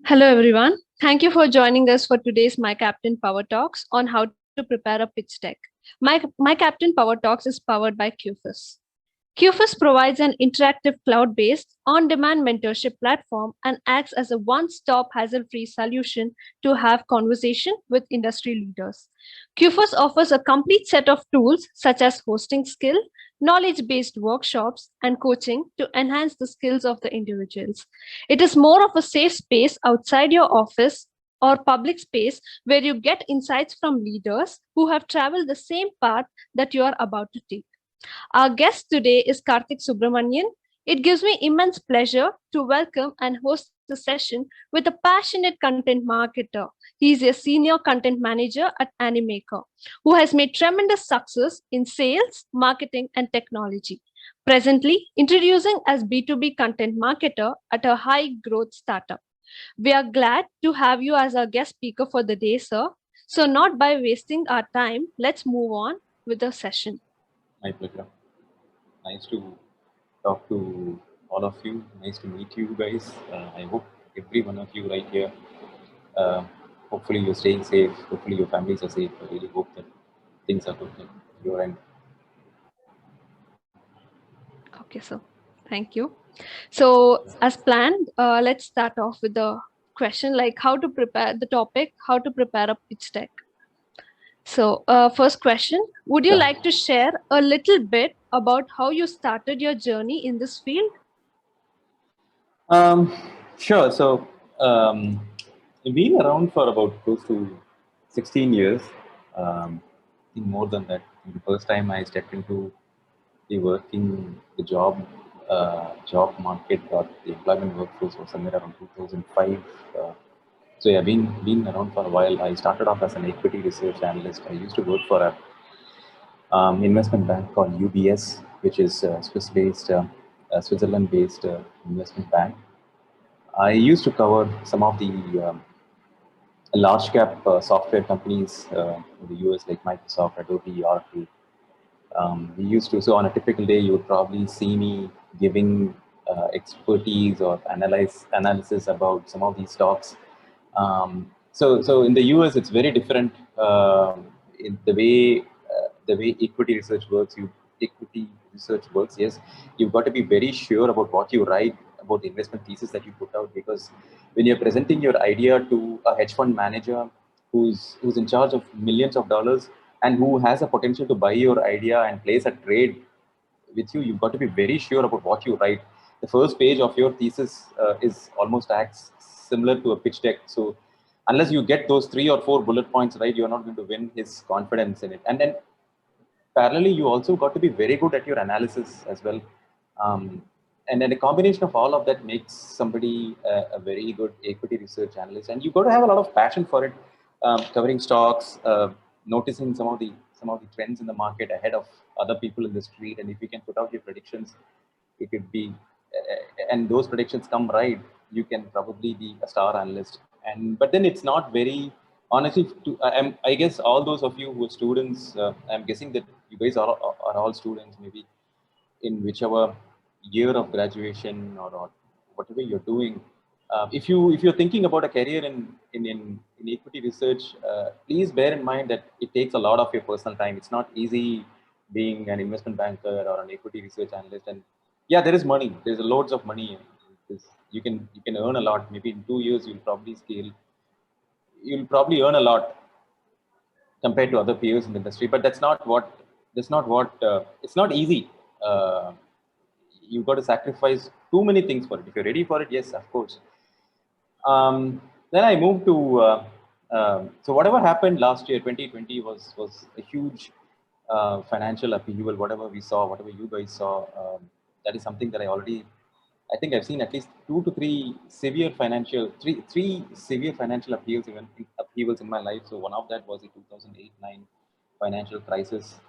Hello, everyone. Thank you for joining us for today's My Captain Power Talks on how to prepare a pitch deck. My Captain Power Talks is powered by QFIS. QFIS provides an interactive cloud based, on demand mentorship platform and acts as a one stop hassle free solution to have conversation with industry leaders. QFIS offers a complete set of tools such as hosting skill, knowledge based workshops, and coaching to enhance the skills of the individuals. It is more of a safe space outside your office or public space where you get insights from leaders who have traveled the same path that you are about to take. Our guest today is Karthik Subramanian. It gives me immense pleasure to welcome and host the session with a passionate content marketer. He is a senior content manager at Animaker, who has made tremendous success in sales, marketing, and technology. Presently, introducing as B2B content marketer at a high growth startup. We are glad to have you as our guest speaker for the day, sir. So, not by wasting our time, let's move on with the session. My pleasure. Nice to talk to all of you. Nice to meet you guys. I hope every one of you right here, uh, hopefully you're staying safe. Hopefully your families are safe. I really hope that things are good at your end. Okay, so thank you. So, as planned, let's start off with the question like how to prepare the topic, how to prepare a pitch deck. So, first question, would you Sure. like to share a little bit about how you started your journey in this field? Um, sure. So, um, I've been around for about close to 16 years. I think more than that. The first time I stepped into the job market or the employment workforce was somewhere around 2005. Uh, so yeah, been around for a while. I started off as an equity research analyst. I used to work for a investment bank called UBS, which is Switzerland-based investment bank. I used to cover some of the large cap software companies in the US like Microsoft, Adobe, Oracle. We used to, so on a typical day, you would probably see me giving expertise or analysis about some of these stocks. So in the US, it's very different in the way equity research works. Yes, you've got to be very sure about what you write about the investment thesis that you put out, because when you're presenting your idea to a hedge fund manager who's in charge of millions of dollars and who has a potential to buy your idea and place a trade with you, you've got to be very sure about what you write. The first page of your thesis is almost acts similar to a pitch deck. So unless you get those 3 or 4 bullet points right, you're not going to win his confidence in it. And then parallelly, you also got to be very good at your analysis as well. And then a combination of all of that makes somebody a very good equity research analyst. And you got to have a lot of passion for it, covering stocks, noticing some of the trends in the market ahead of other people in the street. And if you can put out your predictions, it could be, and those predictions come right, you can probably be a star analyst. And but then it's not very honestly. I guess all those of you who are students, I'm guessing that you guys are all students, maybe in whichever year of graduation or whatever you're doing. If you're thinking about a career in equity research, please bear in mind that it takes a lot of your personal time. It's not easy being an investment banker or an equity research analyst. And yeah, there is money. There's loads of money. You can earn a lot. Maybe in 2 years you'll probably scale. You'll probably earn a lot compared to other peers in the industry. But that's not what it's not easy. Uh, you've got to sacrifice too many things for it. If you're ready for it, yes, of course. Then I moved to so whatever happened last year, 2020 was a huge financial upheaval. Whatever we saw, whatever you guys saw, that is something that I think I've seen at least three severe financial upheavals in my life. So one of that was the 2008-9 financial crisis.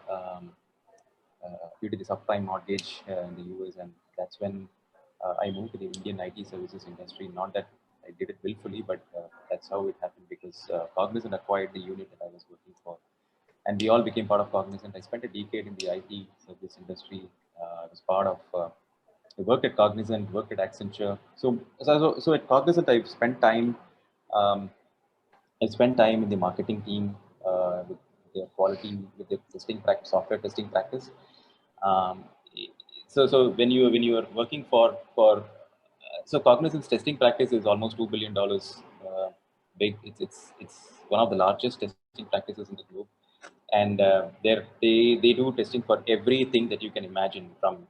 Due to the subprime mortgage in the US, and that's when I moved to the Indian IT services industry. Not that I did it willfully, but that's how it happened, because Cognizant acquired the unit that I was working for, and we all became part of Cognizant. I spent a decade in the IT service industry. I was part of I worked at Cognizant, worked at Accenture. So at Cognizant, I've spent time. Um, I spent time in the marketing team with their quality, with the testing practice, software testing practice. Um, so when you are working so Cognizant's testing practice is almost $2 billion big. It's one of the largest testing practices in the globe, and they do testing for everything that you can imagine, from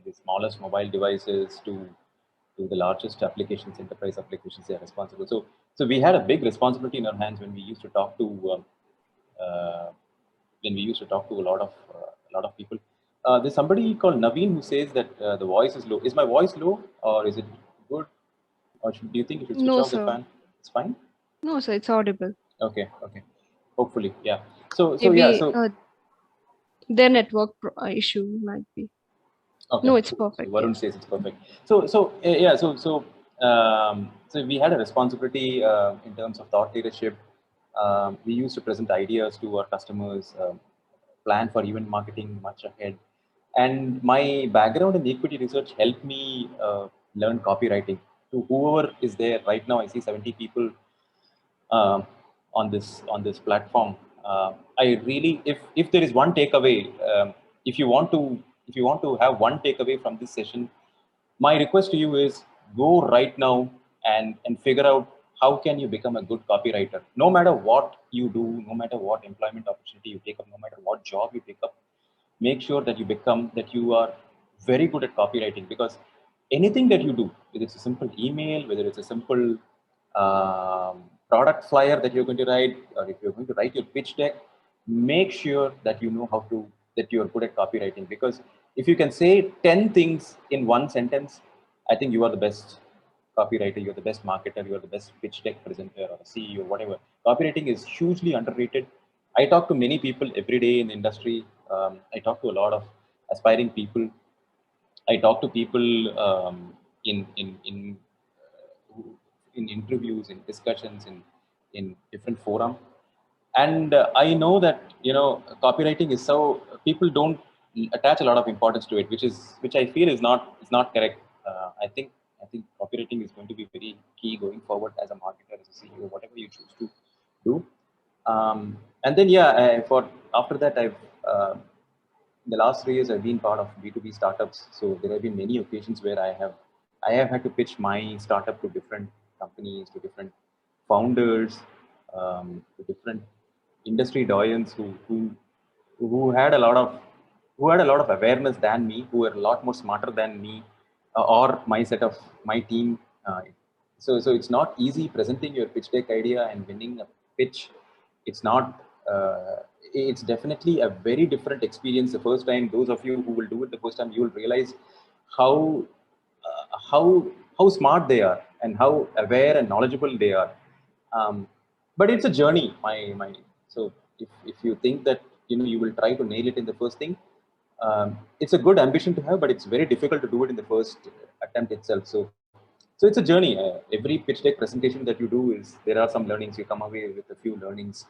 the smallest mobile devices to the largest applications, enterprise applications. They are responsible. So we had a big responsibility in our hands when we used to talk to uh, a lot of people. There's somebody called Naveen who says that the voice is low. Is my voice low, or is it good? Or do you think you should switch No, off the sir. fan? It's fine. No, sir. It's audible. Okay, okay. Hopefully, yeah. So yeah. Maybe So their network issue might be. okay. No, it's So perfect. Varun Yes. says it's perfect. Yeah. So we had a responsibility in terms of thought leadership. We used to present ideas to our customers, plan for event marketing much ahead. And my background in equity research helped me learn copywriting. To whoever is there right now, I see 70 people uh, on this platform. I really, if there is one takeaway, if you want to if you want to have one takeaway from this session, my request to you is go right now and figure out how can you become a good copywriter. No matter what you do, no matter what employment opportunity you take up, no matter what job you pick up, make sure that you are very good at copywriting, because anything that you do, whether it's a simple email, whether it's a simple product flyer that you're going to write, or if you're going to write your pitch deck, make sure that you know that you're good at copywriting. Because if you can say 10 things in one sentence, I think you are the best copywriter, you're the best marketer, you're the best pitch deck presenter or a CEO, whatever. Copywriting is hugely underrated. I talk to many people every day in the industry. I talk to a lot of aspiring people. I talk to people in interviews, in discussions, in different forums, and I know that copywriting is so, people don't attach a lot of importance to it, which I feel is not correct. I think copywriting is going to be very key going forward as a marketer, as a CEO, whatever you choose to do. And then yeah, for after that, uh, in the last 3 years I've been part of B2B startups. So there have been many occasions where I have had to pitch my startup to different companies, to different founders, to different industry doyens who had a lot of awareness than me, who were a lot more smarter than me, or my set of my team. So it's not easy presenting your pitch deck idea and winning a pitch. It's not. It's definitely a very different experience the first time. Those of you who will do it the first time, you will realize how how smart they are and how aware and knowledgeable they are. But it's a journey. So if you think that you will try to nail it in the first thing, it's a good ambition to have, but it's very difficult to do it in the first attempt itself. So it's a journey. Every pitch deck presentation that you do, is there are some learnings. You come away with a few learnings,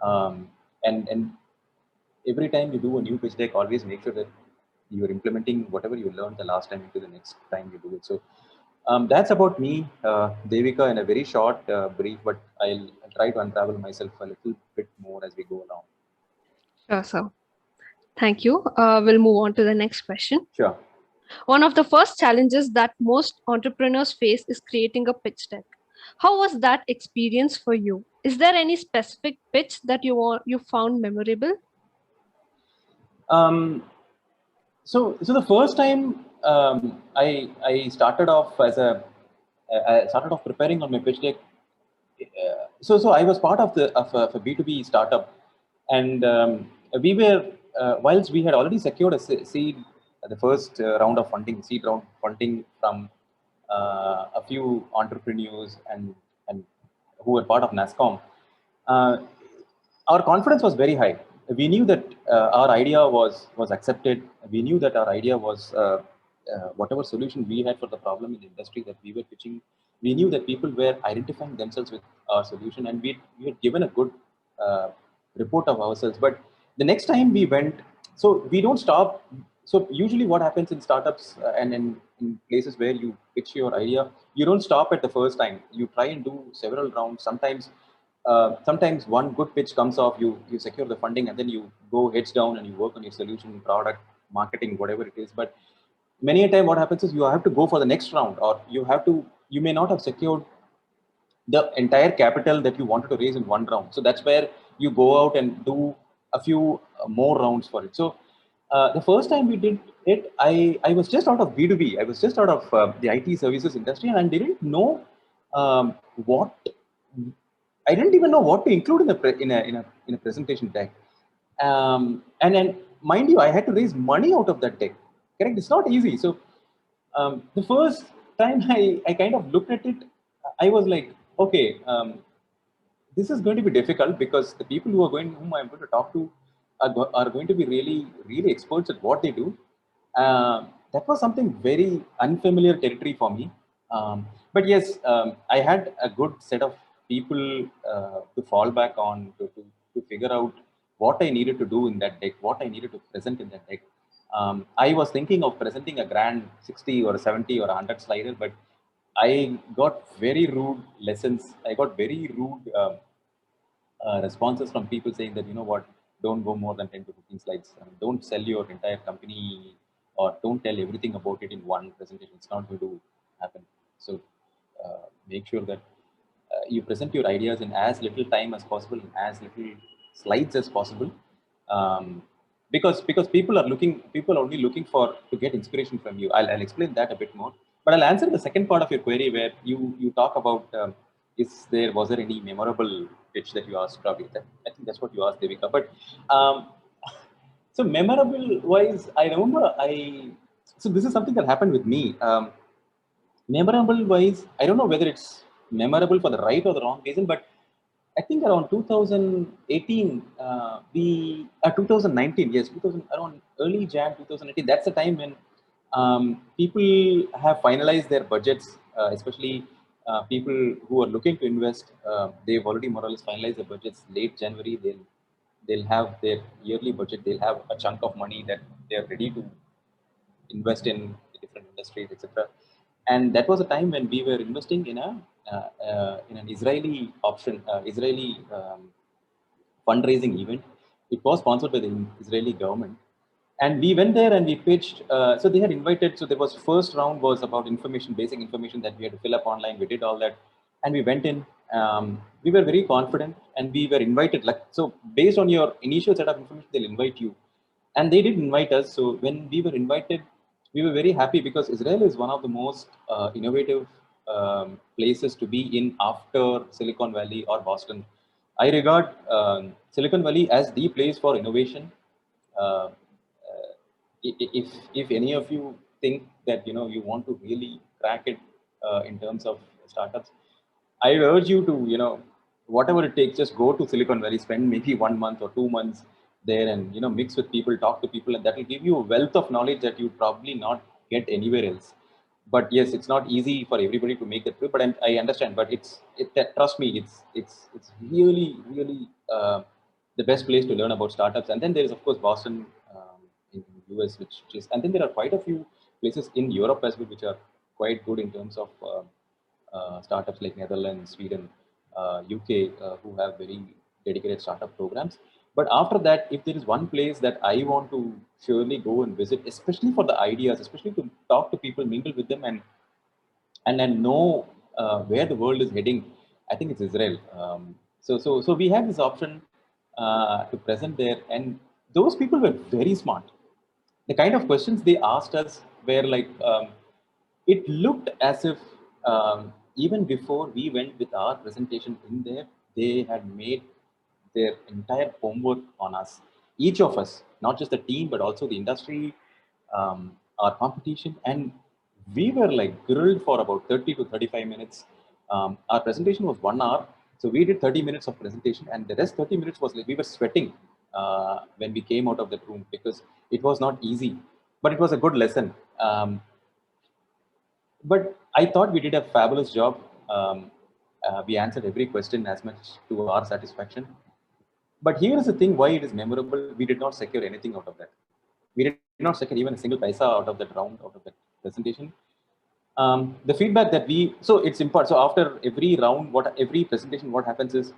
and every time you do a new pitch deck, always make sure that you're implementing whatever you learned the last time into the next time you do it. So that's about me, Devika, in a very short brief, but I'll try to unravel myself a little bit more as we go along. Sure, sir. Thank you. We'll move on to the next question. Sure. One of the first challenges that most entrepreneurs face is creating a pitch deck. How was that experience for you? Is there any specific pitch that you found memorable? Um, so the first time I started off I started off preparing on my pitch deck. So I was part of a B2B startup, and we were whilst we had already secured a seed, the first round of funding, seed round funding from a few entrepreneurs and who were part of NASCOM. Uh, our confidence was very high. We knew that our idea was accepted. We knew that our idea was whatever solution we had for the problem in the industry that we were pitching. We knew that people were identifying themselves with our solution, and we had given a good report of ourselves. But the next time we went, so we don't stop. So usually what happens in startups and in places where you pitch your idea, you don't stop at the first time. You try and do several rounds. Sometimes one good pitch comes off, you secure the funding, and then you go heads down and you work on your solution, product, marketing, whatever it is. But many a time what happens is you have to go for the next round, or you may not have secured the entire capital that you wanted to raise in one round. So that's where you go out and do a few more rounds for it. So the first time we did it, I was just out of B2B. I was just out of the IT services industry, and I didn't know what I didn't even know what to include in in a presentation deck. And then, mind you, I had to raise money out of that deck. Correct? It's not easy. So the first time I kind of looked at it, I was like, okay, this is going to be difficult because the people whom I'm going to talk to are going to be really, really experts at what they do. That was something very unfamiliar territory for me. But yes, I had a good set of people to fall back on to figure out what I needed to do in that deck, what I needed to present in that deck. I was thinking of presenting a grand 60 or 70 or 100 slider, but I got very rude lessons. I got very rude responses from people saying that, you know what, don't go more than 10 to 15 slides. Don't sell your entire company or don't tell everything about it in one presentation. It's not going to happen. So make sure that you present your ideas in as little time as possible, in as little slides as possible. Because people are only looking for to get inspiration from you. I'll explain that a bit more, but I'll answer the second part of your query where you talk about was there any memorable pitch that you asked, Ravi? I think that's what you asked, Devika. But so memorable wise, I remember so this is something that happened with me. Memorable wise, I don't know whether it's memorable for the right or the wrong reason, but I think around 2018, 2019, yes, 2000, around early Jan 2018. That's the time when people have finalized their budgets, especially people who are looking to invest. They've already more or less finalized their budgets. Late January, they'll have their yearly budget. They'll have a chunk of money that they're ready to invest in the different industries, etc. And that was a time when we were investing in an Israeli Israeli fundraising event. It was sponsored by the Israeli government, and we went there and we pitched. So they had invited. So there was first round was about information, basic information that we had to fill up online. We did all that, and we went in. We were very confident, and we were invited. Like so, based on your initial set of information, they'll invite you, and they did invite us. So when we were invited, we were very happy because Israel is one of the most innovative places to be in after Silicon Valley or Boston. I regard Silicon Valley as the place for innovation. Uh, if any of you think that you want to really crack it in terms of startups, I urge you to whatever it takes, just go to Silicon Valley, spend maybe 1 month or 2 months there, and mix with people, talk to people, and that will give you a wealth of knowledge that you probably not get anywhere else. But yes, it's not easy for everybody to make that trip. But I understand. But trust me, it's really really the best place to learn about startups. And then there is of course Boston in US, which is, and then there are quite a few places in Europe as well, which are quite good in terms of startups like Netherlands, Sweden, UK, who have very dedicated startup programs. But after that, if there is one place that I want to surely go and visit, especially for the ideas, especially to talk to people, mingle with them, and then know where the world is heading, I think it's Israel. So we had this option to present there, and those people were very smart. The kind of questions they asked us were like, it looked as if even before we went with our presentation in there, they had made their entire homework on us, each of us, not just the team, but also the industry, our competition. And we were like grilled for about 30 to 35 minutes. Our presentation was 1 hour. So we did 30 minutes of presentation, and the rest 30 minutes was like we were sweating when we came out of that room because it was not easy, but it was a good lesson. But I thought we did a fabulous job. We answered every question as much to our satisfaction. But here is the thing why it is memorable. We did not secure anything out of that. We did not not second even a single paisa out of that round, out of that presentation. The feedback that so it's important. So after every round, every presentation, what happens is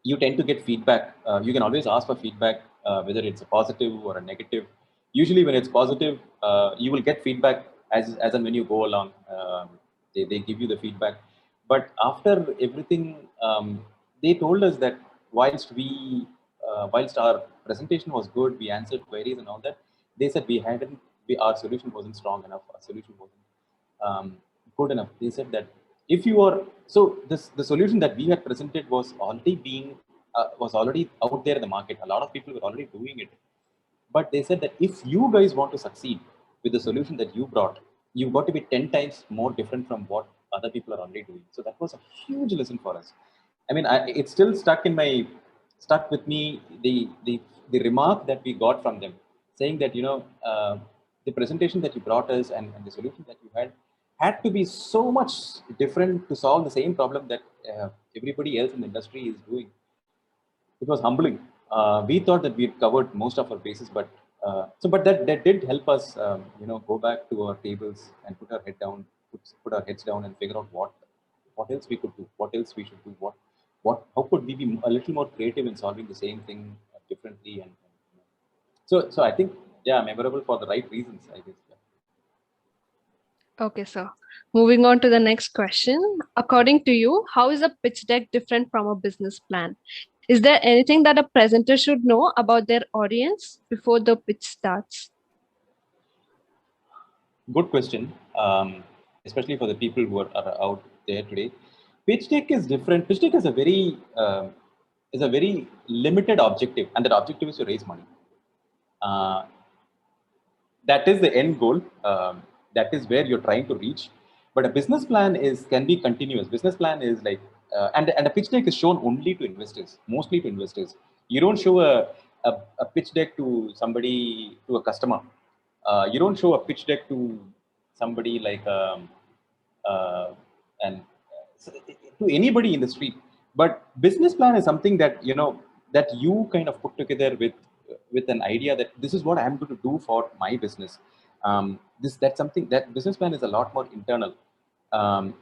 you tend to get feedback. You can always ask for feedback, whether it's a positive or a negative. Usually, when it's positive, you will get feedback as and when you go along. They give you the feedback. But after everything, they told us that whilst our presentation was good, we answered queries and all that. They said our solution wasn't strong enough. Our solution wasn't good enough. They said that if you are the solution that we had presented was already out there in the market. A lot of people were already doing it, but they said that if you guys want to succeed with the solution that you brought, you've got to be 10 times more different from what other people are already doing. So that was a huge lesson for us. I mean, it's still stuck with me. The remark that we got from them, saying that the presentation that you brought us and the solution that you had to be so much different to solve the same problem that everybody else in the industry is doing. It was humbling. We thought that we'd covered most of our bases, but that did help us, go back to our tables and put our heads down and figure out what else we could do, what else we should do, how could we be a little more creative in solving the same thing differently, so I think, yeah, memorable for the right reasons, I guess. Yeah. Okay, so moving on to the next question. According to you, how is a pitch deck different from a business plan? Is there anything that a presenter should know about their audience before the pitch starts? Good question, especially for the people who are out there today. Pitch deck is different. Pitch deck is a very limited objective, and that objective is to raise money. That is the end goal. That is where you're trying to reach. But a business plan can be continuous. Business plan is like, and a pitch deck is shown only to investors, mostly to investors. You don't show a pitch deck to a customer. You don't show a pitch deck to somebody like and to anybody in the street. But business plan is something that you kind of put together with an idea that this is what I'm going to do for my business. That's something that business plan is a lot more internal.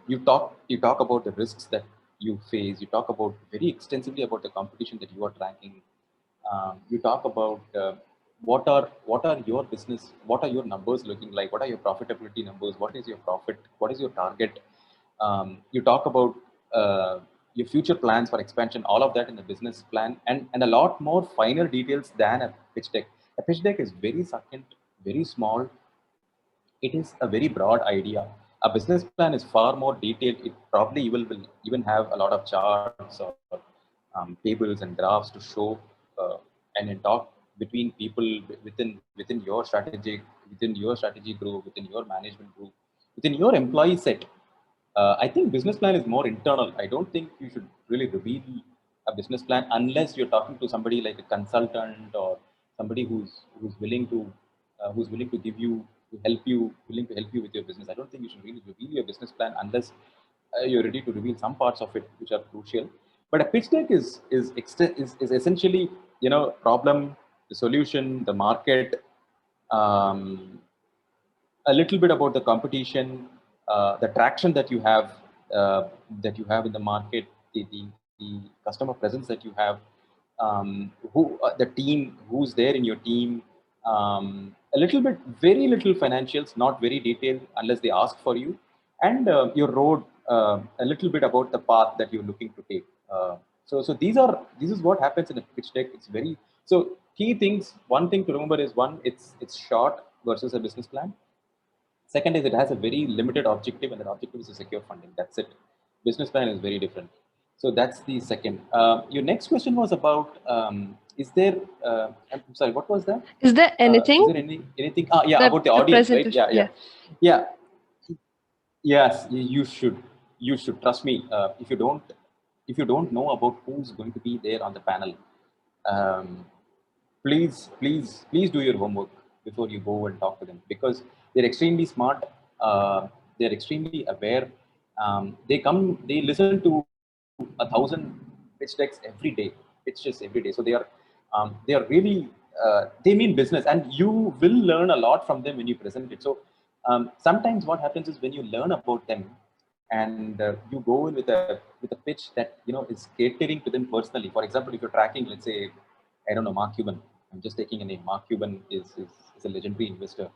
You talk about the risks that you face. You talk about very extensively about the competition that you are tracking. You talk about what are your business, what are your numbers looking like, what are your profitability numbers, what is your profit, what is your target. You talk about your future plans for expansion, all of that in the business plan, and a lot more finer details than a pitch deck. A pitch deck is very succinct, very small. It is a very broad idea. A business plan is far more detailed. It probably will even have a lot of charts or tables and graphs to show and then talk between people within your strategy group, within your management group, within your employee set. I think business plan is more internal. I don't think you should really reveal a business plan unless you're talking to somebody like a consultant or somebody who's willing to willing to help you with your business. I don't think you should really reveal your business plan unless you're ready to reveal some parts of it which are crucial. But a pitch deck is essentially problem, the solution, the market, a little bit about the competition, the traction that you have in the market, the customer presence that you have, the team, who's there in your team, a little bit, very little financials, not very detailed unless they ask for you, and your road, a little bit about the path that you're looking to take. So this is what happens in a pitch deck. It's very so key things. One thing to remember is it's short versus a business plan. Second is it has a very limited objective, and that objective is to secure funding. That's it. Business plan is very different. So that's the second. Your next question was about is there? I'm sorry, what was that? Is there anything? Is there anything? Yeah, about the audience, right? Yeah. Yes, you should. You should trust me. If you don't know about who's going to be there on the panel, please do your homework before you go and talk to them, because they're extremely smart. They're extremely aware. They listen to 1,000 pitch decks every day. It's just every day. So they are really they mean business, and you will learn a lot from them when you present it. So sometimes what happens is when you learn about them and you go in with a pitch that is catering to them personally. For example, if you're tracking, let's say, I don't know, Mark Cuban. I'm just taking a name. Mark Cuban is a legendary investor,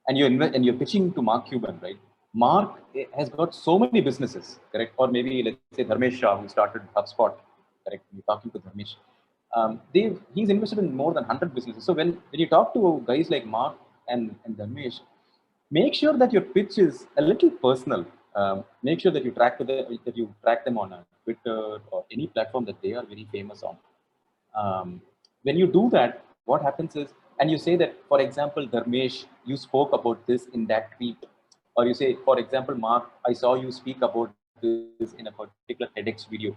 and you're pitching to Mark Cuban, right? Mark has got so many businesses, correct? Or maybe let's say Dharmesh Shah, who started HubSpot, correct? You're talking to Dharmesh. He's invested in more than 100 businesses. So when you talk to guys like Mark and Dharmesh, make sure that your pitch is a little personal. Make sure that you track them on a Twitter or any platform that they are very famous on. When you do that, what happens is, and you say that, for example, Dharmesh, you spoke about this in that tweet, or you say, for example, Mark, I saw you speak about this in a particular TEDx video.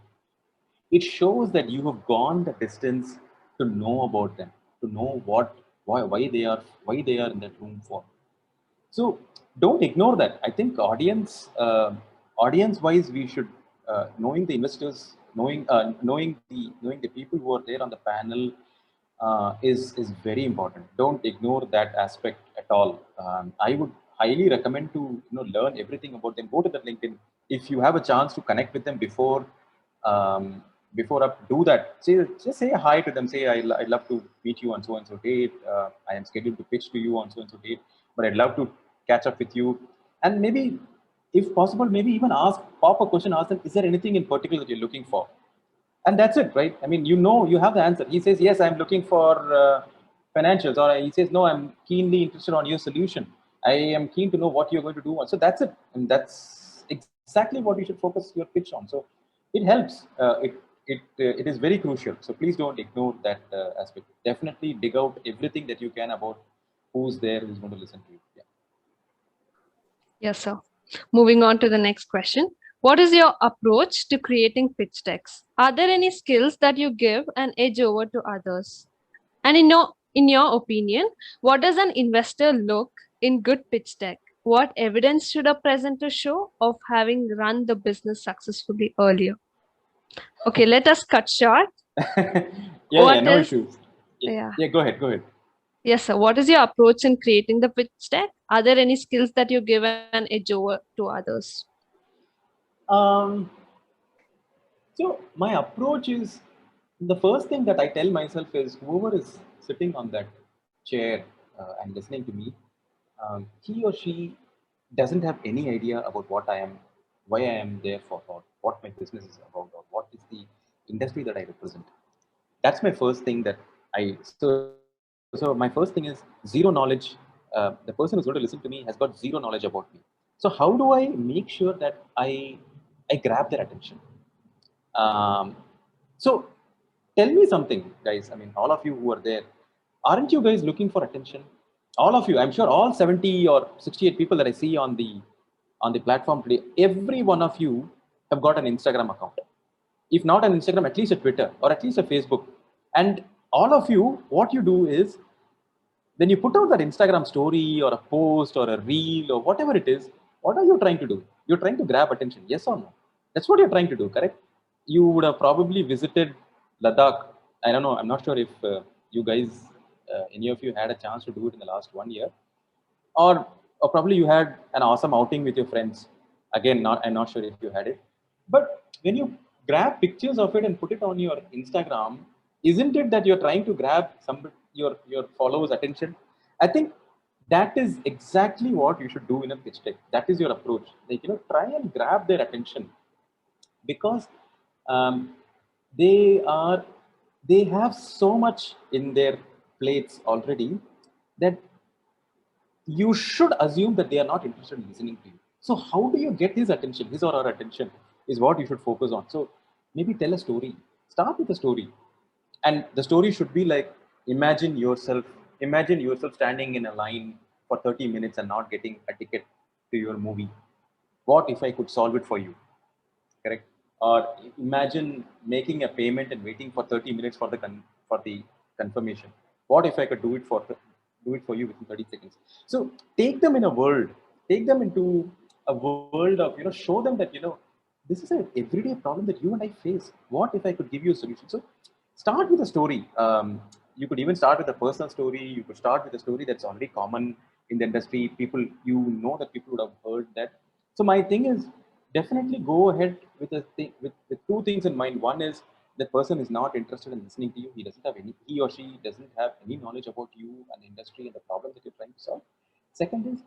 It shows that you have gone the distance to know about them, to know why they are in that room for. So don't ignore that. I think audience wise, we should knowing the investors, knowing the people who are there on the panel is very important. Don't ignore that aspect at all. I would highly recommend to learn everything about them. Go to the LinkedIn if you have a chance to connect with them before up. Do that. Just say hi to them. Say I'd love to meet you on so and so date. I am scheduled to pitch to you on so and so date, but I'd love to catch up with you. And maybe, if possible, maybe even pop a question, ask them, is there anything in particular that you're looking for? And that's it, right? I mean, you have the answer. He says, yes, I'm looking for financials, or he says, no, I'm keenly interested on your solution. I am keen to know what you're going to do. So that's it, and that's exactly what you should focus your pitch on. So it helps. It is very crucial. So please don't ignore that aspect. Definitely dig out everything that you can about who's there, who's going to listen to you. Yeah. Yes, sir. Moving on to the next question. What is your approach to creating pitch decks? Are there any skills that you give an edge over to others? And in your opinion, what does an investor look in good pitch deck? What evidence should a presenter show of having run the business successfully earlier? Okay, let us cut short. No issues. Yeah, go ahead. Yes, sir. What is your approach in creating the pitch deck? Are there any skills that you give an edge over to others? So my approach is, the first thing that I tell myself is, whoever is sitting on that chair and listening to me, he or she doesn't have any idea about what I am, why I am there for, or what my business is about, or what is the industry that I represent. That's my first thing that so my first thing is zero knowledge. The person who's going to listen to me has got zero knowledge about me. So how do I make sure that I grab their attention? So tell me something, guys. I mean, all of you who are there, aren't you guys looking for attention? All of you, I'm sure all 70 or 68 people that I see on the platform today, every one of you have got an Instagram account. If not an Instagram, at least a Twitter or at least a Facebook. And all of you, what you do is, when you put out that Instagram story or a post or a reel or whatever it is, what are you trying to do? You're trying to grab attention, yes or no? That's what you're trying to do, correct? You would have probably visited Ladakh. I don't know. I'm not sure if you guys, any of you had a chance to do it in the last 1 year, or probably you had an awesome outing with your friends. Again, I'm not sure if you had it, but when you grab pictures of it and put it on your Instagram, isn't it that you're trying to grab your followers' attention? I think that is exactly what you should do in a pitch deck. That is your approach. Like, try and grab their attention, because um, they have so much in their plates already that you should assume that they are not interested in listening to you. So how do you get his attention, his or her attention, is what you should focus on. So maybe tell a story. Start with a story, and the story should be like, imagine yourself standing in a line for 30 minutes and not getting a ticket to your movie. What if I could solve it for you? Correct? Or imagine making a payment and waiting for 30 minutes for the confirmation. What if I could do it for you within 30 seconds? So take them into a world of, show them that, this is an everyday problem that you and I face. What if I could give you a solution? So start with a story. you could even start with a personal story. You could start with a story that's already common in the industry. People, that people would have heard that. So my thing is definitely go ahead with with two things in mind. One is that person is not interested in listening to you. He or she doesn't have any knowledge about you and the industry and the problem that you're trying to solve. Second is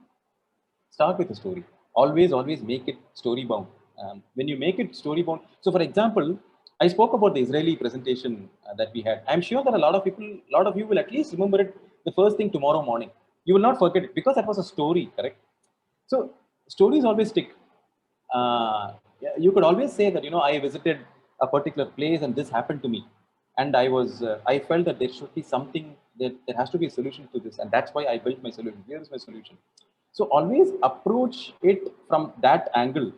start with a story. Always make it story bound. When you make it story bound, so for example, I spoke about the Israeli presentation that we had. I'm sure that a lot of you will at least remember it the first thing tomorrow morning. You will not forget it because that was a story, correct? So stories always stick. Yeah, you could always say that, I visited a particular place and this happened to me, and I felt that there should be something, that there has to be a solution to this, and that's why I built my solution. Here is my solution. So always approach it from that angle.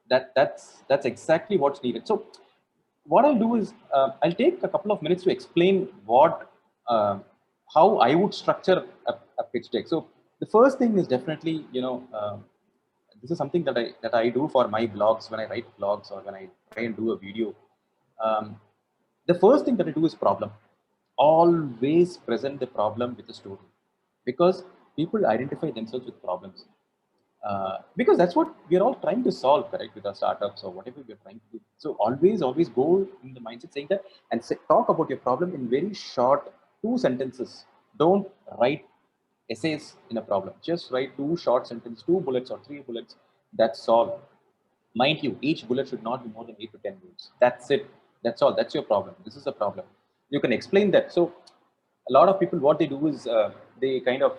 That's exactly what's needed. So what I'll do is, I'll take a couple of minutes to explain uh, how I would structure a pitch deck. So the first thing is definitely, this is something that I do for my blogs when I write blogs or when I try and do a video. Um, the first thing that I do is problem. Always present the problem with a story, because people identify themselves with problems. Because that's what we're all trying to solve, correct, with our startups or whatever we're trying to do. So always go in the mindset saying that, and talk about your problem in very short 2 sentences. Don't write essays in a problem. Just write 2 short sentences, 2 bullets or 3 bullets. That's all. Mind you, each bullet should not be more than 8 to 10 words. That's it. That's all. That's your problem. This is a problem. You can explain that. So a lot of people, what they do is, they kind of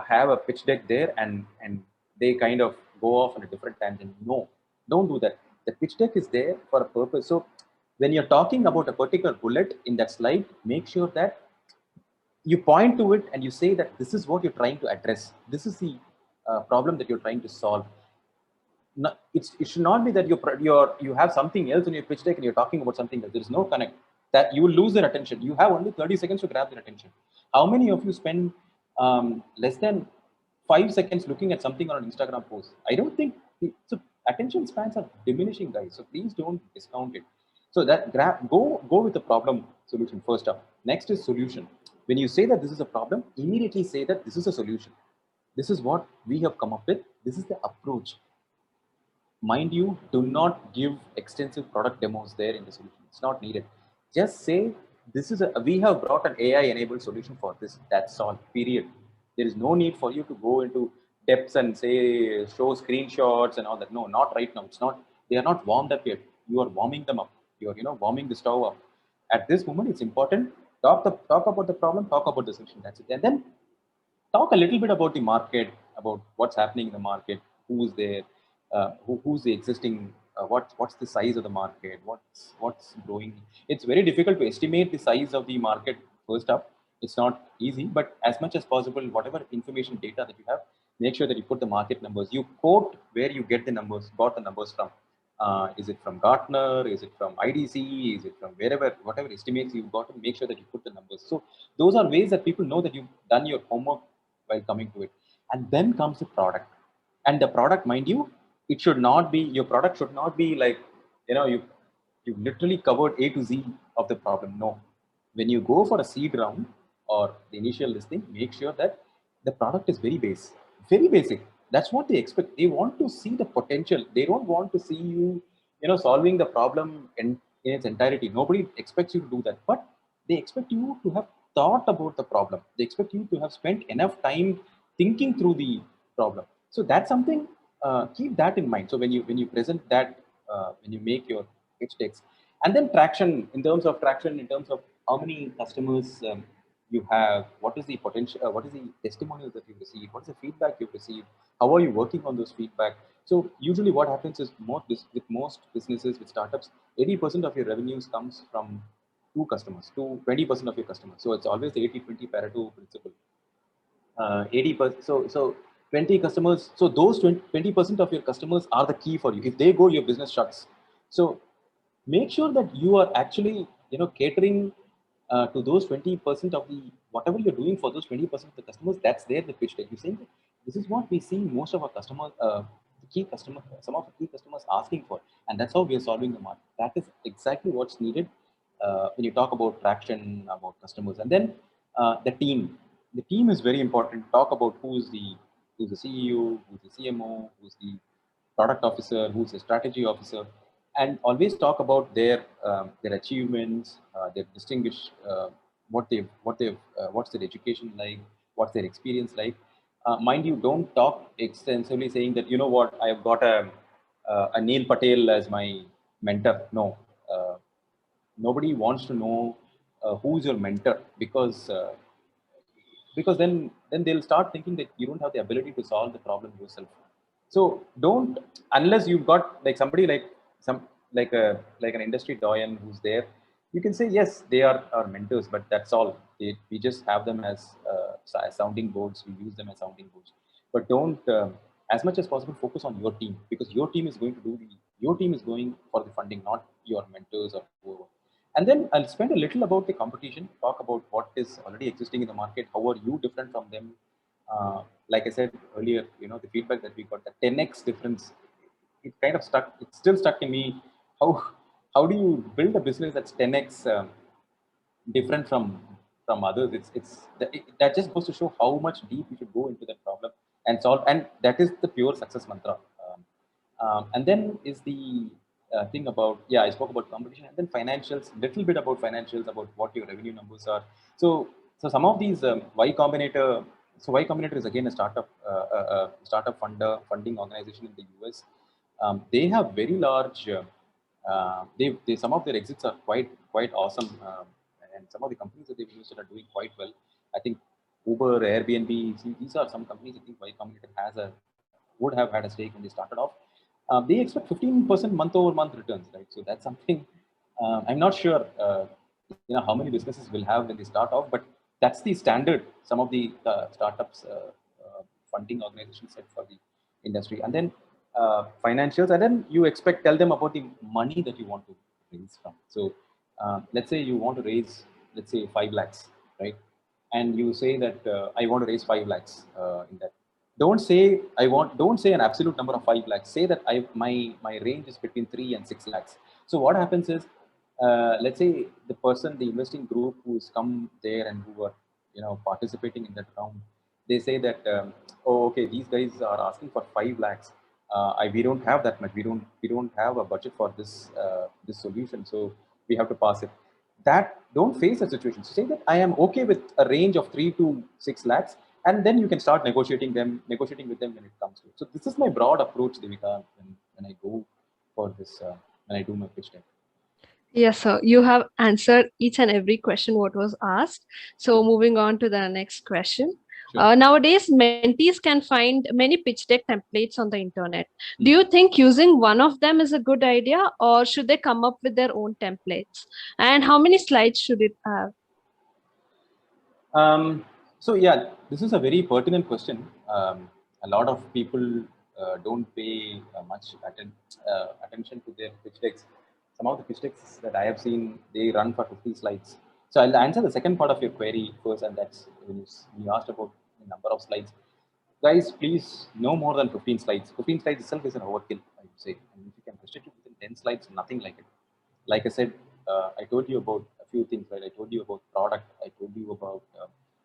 have a pitch deck there, and they kind of go off on a different tangent. No, don't do that. The pitch deck is there for a purpose. So when you're talking about a particular bullet in that slide, make sure that you point to it and you say that this is what you're trying to address. This is the problem that you're trying to solve. No, it should not be that you have something else in your pitch deck and you're talking about something else. There is no connect. That you will lose their attention. You have only 30 seconds to grab their attention. How many of you spend less than 5 seconds looking at something on an Instagram post? I don't think so. Attention spans are diminishing, guys. So please don't discount it. So that go with the problem solution first up. Next is solution. When you say that this is a problem, immediately say that this is a solution. This is what we have come up with. This is the approach. Mind you, do not give extensive product demos there in the solution. It's not needed. Just say, we have brought an AI enabled solution for this. That's all, period. There is no need for you to go into depths and say, show screenshots and all that. No, not right now. It's not, they are not warmed up yet. You are warming them up. You are, warming the stove up. At this moment, it's important. Talk about the problem, talk about the solution. That's it. And then talk a little bit about the market, about what's happening in the market, who's there, who's the existing, what's the size of the market, what's growing. It's very difficult to estimate the size of the market first up. It's not easy, but as much as possible, whatever information data that you have, make sure that you put the market numbers. You quote where you got the numbers from. Is it from Gartner? Is it from IDC? Is it from whatever estimates you've got, to make sure that you put the numbers. So those are ways that people know that you've done your homework while coming to it. And then comes the product. And the product, mind you, your product should not be like, you literally covered A to Z of the problem. No. When you go for a seed round or the initial listing, make sure that the product is very basic. That's what they expect. They want to see the potential. They don't want to see you, solving the problem in its entirety. Nobody expects you to do that, but they expect you to have thought about the problem. They expect you to have spent enough time thinking through the problem. So that's something. Keep that in mind. So when you present that, when you make your pitch decks, and then traction in terms of how many customers you have, what is the potential, what is the testimonials that you receive, what is the feedback you've received, how are you working on those feedback. So usually what happens is, with most businesses, with startups, 80% of your revenues comes from two customers, to 20% of your customers. So it's always the 80-20 Pareto principle. 80%. So 20 customers. So those 20% of your customers are the key for you. If they go, your business shuts. So make sure that you are actually, catering to those 20% of the whatever you're doing for those 20% of the customers. That's there the pitch deck. You're saying that this is what we see most of our customers, some of the key customers asking for, and that's how we are solving the market. That is exactly what's needed. when you talk about traction, about customers, and then the team. The team is very important. Talk about who's the CEO, who's the CMO, who's the product officer, who's the strategy officer, and always talk about their achievements, their distinguished what's their education like, what's their experience like. Mind you, don't talk extensively saying that you know what, I've got a Neil Patel as my mentor. No, nobody wants to know who's your mentor, because then they'll start thinking that you don't have the ability to solve the problem yourself. So don't, unless you've got like somebody like some like an industry doyen who's there, you can say yes, they are our mentors, but that's all. We just have them as sounding boards. We use them as sounding boards, but don't as much as possible focus on your team, because your team is going to do the your team is going for the funding, not your mentors or whoever. And then I'll spend a little about the competition, talk about what is already existing in the market, how are you different from them. Like I said earlier, you know, the feedback that we got, the 10x difference, it kind of stuck, it's still stuck in me. How how do you build a business that's 10x different from others? That just goes to show how much deep you should go into that problem and solve, and that is the pure success mantra. And then is the thing about, yeah, I spoke about competition, and then financials, little bit about financials, about what your revenue numbers are. So some of these Y Combinator. So Y Combinator is again a startup funding organization in the US. They have very large they some of their exits are quite awesome, and some of the companies that they've invested are doing quite well. I think Uber, Airbnb, these are some companies I think Y Combinator would have had a stake when they started off. They expect 15% month over month returns, right? So that's something I'm not sure you know how many businesses will have when they start off, but that's the standard some of the startups funding organizations set for the industry. And then financials, and then you expect, tell them about the money that you want to raise from. So let's say you want to raise, let's say 5 lakhs, right? And you say that I want to raise 5 lakhs in that. Don't say an absolute number of 5 lakhs. Say that my range is between 3 and 6 lakhs. So what happens is, let's say the investing group who's come there and who are, you know, participating in that round, they say that oh, okay, these guys are asking for 5 lakhs. We don't have that much. We don't have a budget for this solution, so we have to pass it. That, don't face a situation. So say that I am okay with a range of 3 to 6 lakhs, and then you can start negotiating with them when it comes to it. So this is my broad approach, Devika, when I go for this when I do my pitch deck. Yes, sir. You have answered each and every question what was asked. So moving on to the next question. Sure. Nowadays, mentees can find many pitch deck templates on the internet. Do you think using one of them is a good idea, or should they come up with their own templates? And how many slides should it have? So yeah, this is a very pertinent question. A lot of people don't pay much attention to their pitch decks. Some of the pitch decks that I have seen, they run for 50 slides. So I'll answer the second part of your query first, and that's when you asked about the number of slides. Guys, please, no more than 15 slides. 15 slides itself is an overkill, I would say. And if you can restrict it within 10 slides, nothing like it. Like I said, I told you about a few things, right? I told you about product. I told you about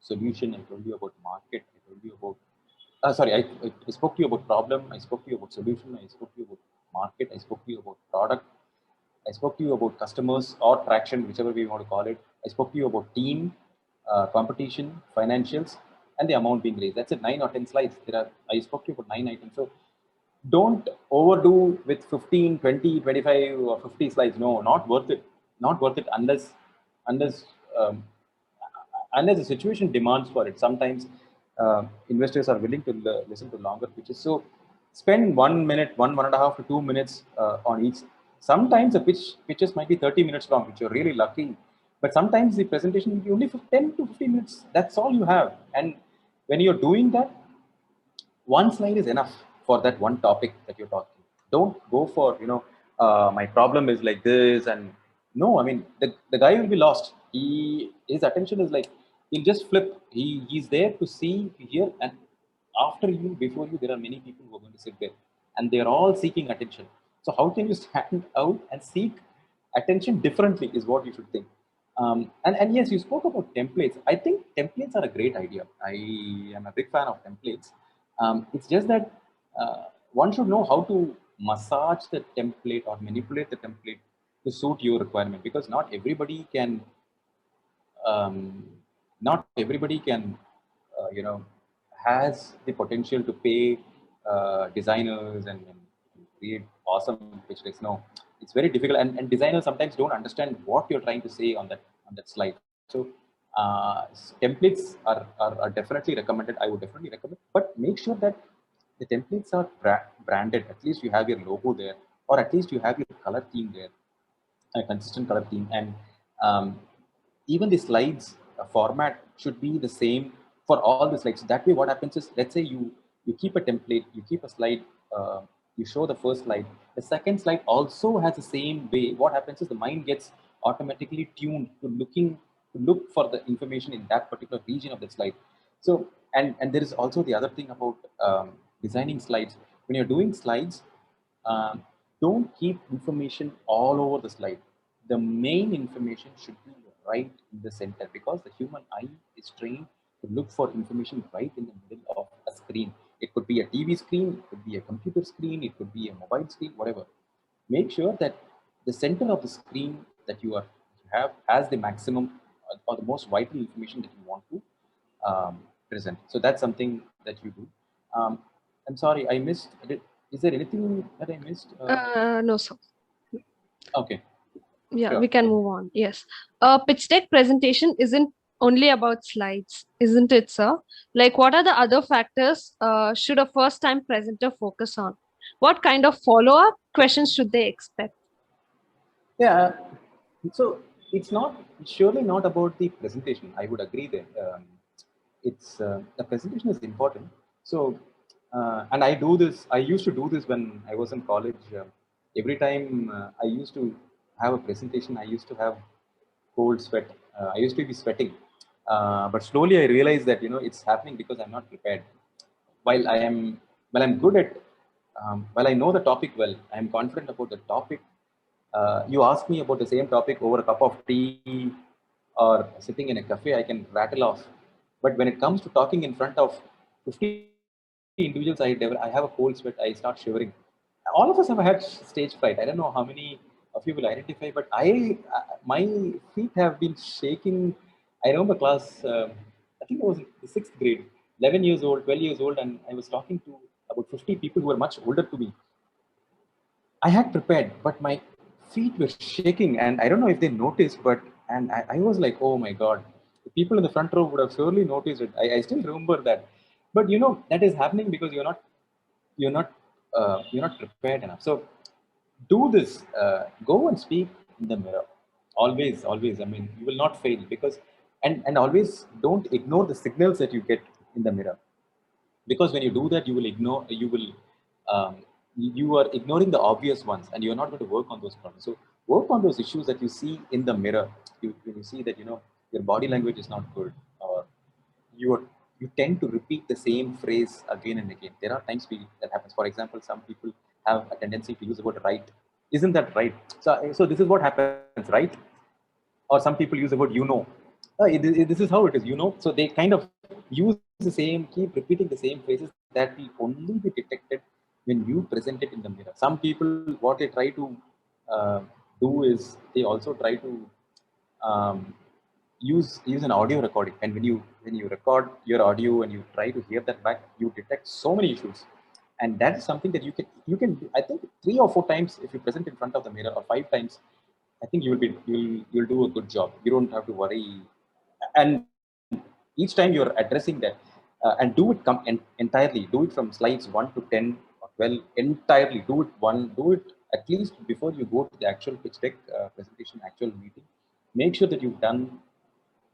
solution. I told you about market. I told you about, sorry, I spoke to you about problem. I spoke to you about solution. I spoke to you about market. I spoke to you about product. I spoke to you about customers or traction, whichever we want to call it. I spoke to you about team, competition, financials, and the amount being raised. That's it, 9 or 10 slides. I spoke to you about 9 items. So don't overdo with 15, 20, 25, or 50 slides. No, not worth it. Not worth it unless um, unless the situation demands for it. Sometimes investors are willing to listen to longer pitches. So spend 1 minute, 1.5 to 2 minutes on each. Sometimes the pitches might be 30 minutes long, which you're really lucky. But sometimes the presentation will be only for 10 to 15 minutes. That's all you have. And when you're doing that, one slide is enough for that one topic that you're talking. Don't go for, my problem is like this, and no, I mean, the guy will be lost. His attention is like, he'll just flip. He's there to see, to hear, and after you, before you, there are many people who are going to sit there, and they're all seeking attention. So how can you stand out and seek attention differently is what you should think. And yes, you spoke about templates. I think templates are a great idea. I am a big fan of templates. It's just that one should know how to massage the template or manipulate the template to suit your requirement, because um, not everybody can, you know, has the potential to pay designers and create awesome pitch decks. No, it's very difficult, and designers sometimes don't understand what you're trying to say on that slide. So templates are definitely recommended. I would definitely recommend, but make sure that the templates are branded. At least you have your logo there, or at least you have your color theme there, a consistent color theme. And um, even the slides format should be the same for all the slides. So that way what happens is, let's say you keep a template, you keep a slide, you show the first slide, the second slide also has the same way. What happens is the mind gets automatically tuned to look for the information in that particular region of the slide. So and there is also the other thing about designing slides. When you're doing slides, um, don't keep information all over the slide. The main information should be right in the center, because the human eye is trained to look for information right in the middle of a screen. It could be a TV screen, it could be a computer screen, it could be a mobile screen, whatever. Make sure that the center of the screen that you have has the maximum or the most vital information that you want to present. So that's something that you do. Um, I'm sorry, I missed. Is there anything that I missed? No, sir. Okay, Yeah, sure. we can move on. Yes. Pitch deck presentation isn't only about slides, isn't it, sir? Like, what are the other factors should a first time presenter focus on? What kind of follow up questions should they expect? Yeah. So it's not surely not about the presentation. I would agree there. It's the presentation is important. So and I do this. I used to do this when I was in college. Every time I used to have a presentation, I used to have cold sweat. I used to be sweating, but slowly I realized that it's happening because I'm not prepared. While I am, while I'm good at, while I know the topic well, I am confident about the topic. You ask me about the same topic over a cup of tea or sitting in a cafe, I can rattle off. But when it comes to talking in front of 50 individuals, I have a cold sweat. I start shivering. All of us have had stage fright. I don't know how many of you will identify, but my feet have been shaking. I remember class, I think I was in the sixth grade, 11 years old, 12 years old, and I was talking to about 50 people who were much older to me. I had prepared, but my feet were shaking, and I don't know if they noticed, but I was like, oh my god, the people in the front row would have surely noticed it. I still remember that, but that is happening because you're not you're not prepared enough. So do this. Go and speak in the mirror. Always, always. I mean, you will not fail, because and always don't ignore the signals that you get in the mirror, because when you do that um, you are ignoring the obvious ones, and you're not going to work on those problems. So work on those issues that you see in the mirror. When you see that your body language is not good, or you are you tend to repeat the same phrase again and again. There are times that happens. For example, some people have a tendency to use the word right. Isn't that right? So this is what happens, right? Or some people use the word this is how it is. So they kind of use keep repeating the same phrases that will only be detected when you present it in the mirror. Some people, what they try to uh, do is they also try to um, use an audio recording, and when you record your audio and you try to hear that back, you detect so many issues. And that is something that you can do, I think, 3 or 4 times. If you present in front of the mirror, or 5 times, I think you'll do a good job. You don't have to worry. And each time you're addressing that, and do it entirely. Do it from slides 1 to 10 or 12 entirely. Do it at least before you go to the actual pitch deck presentation, actual meeting. Make sure that you've done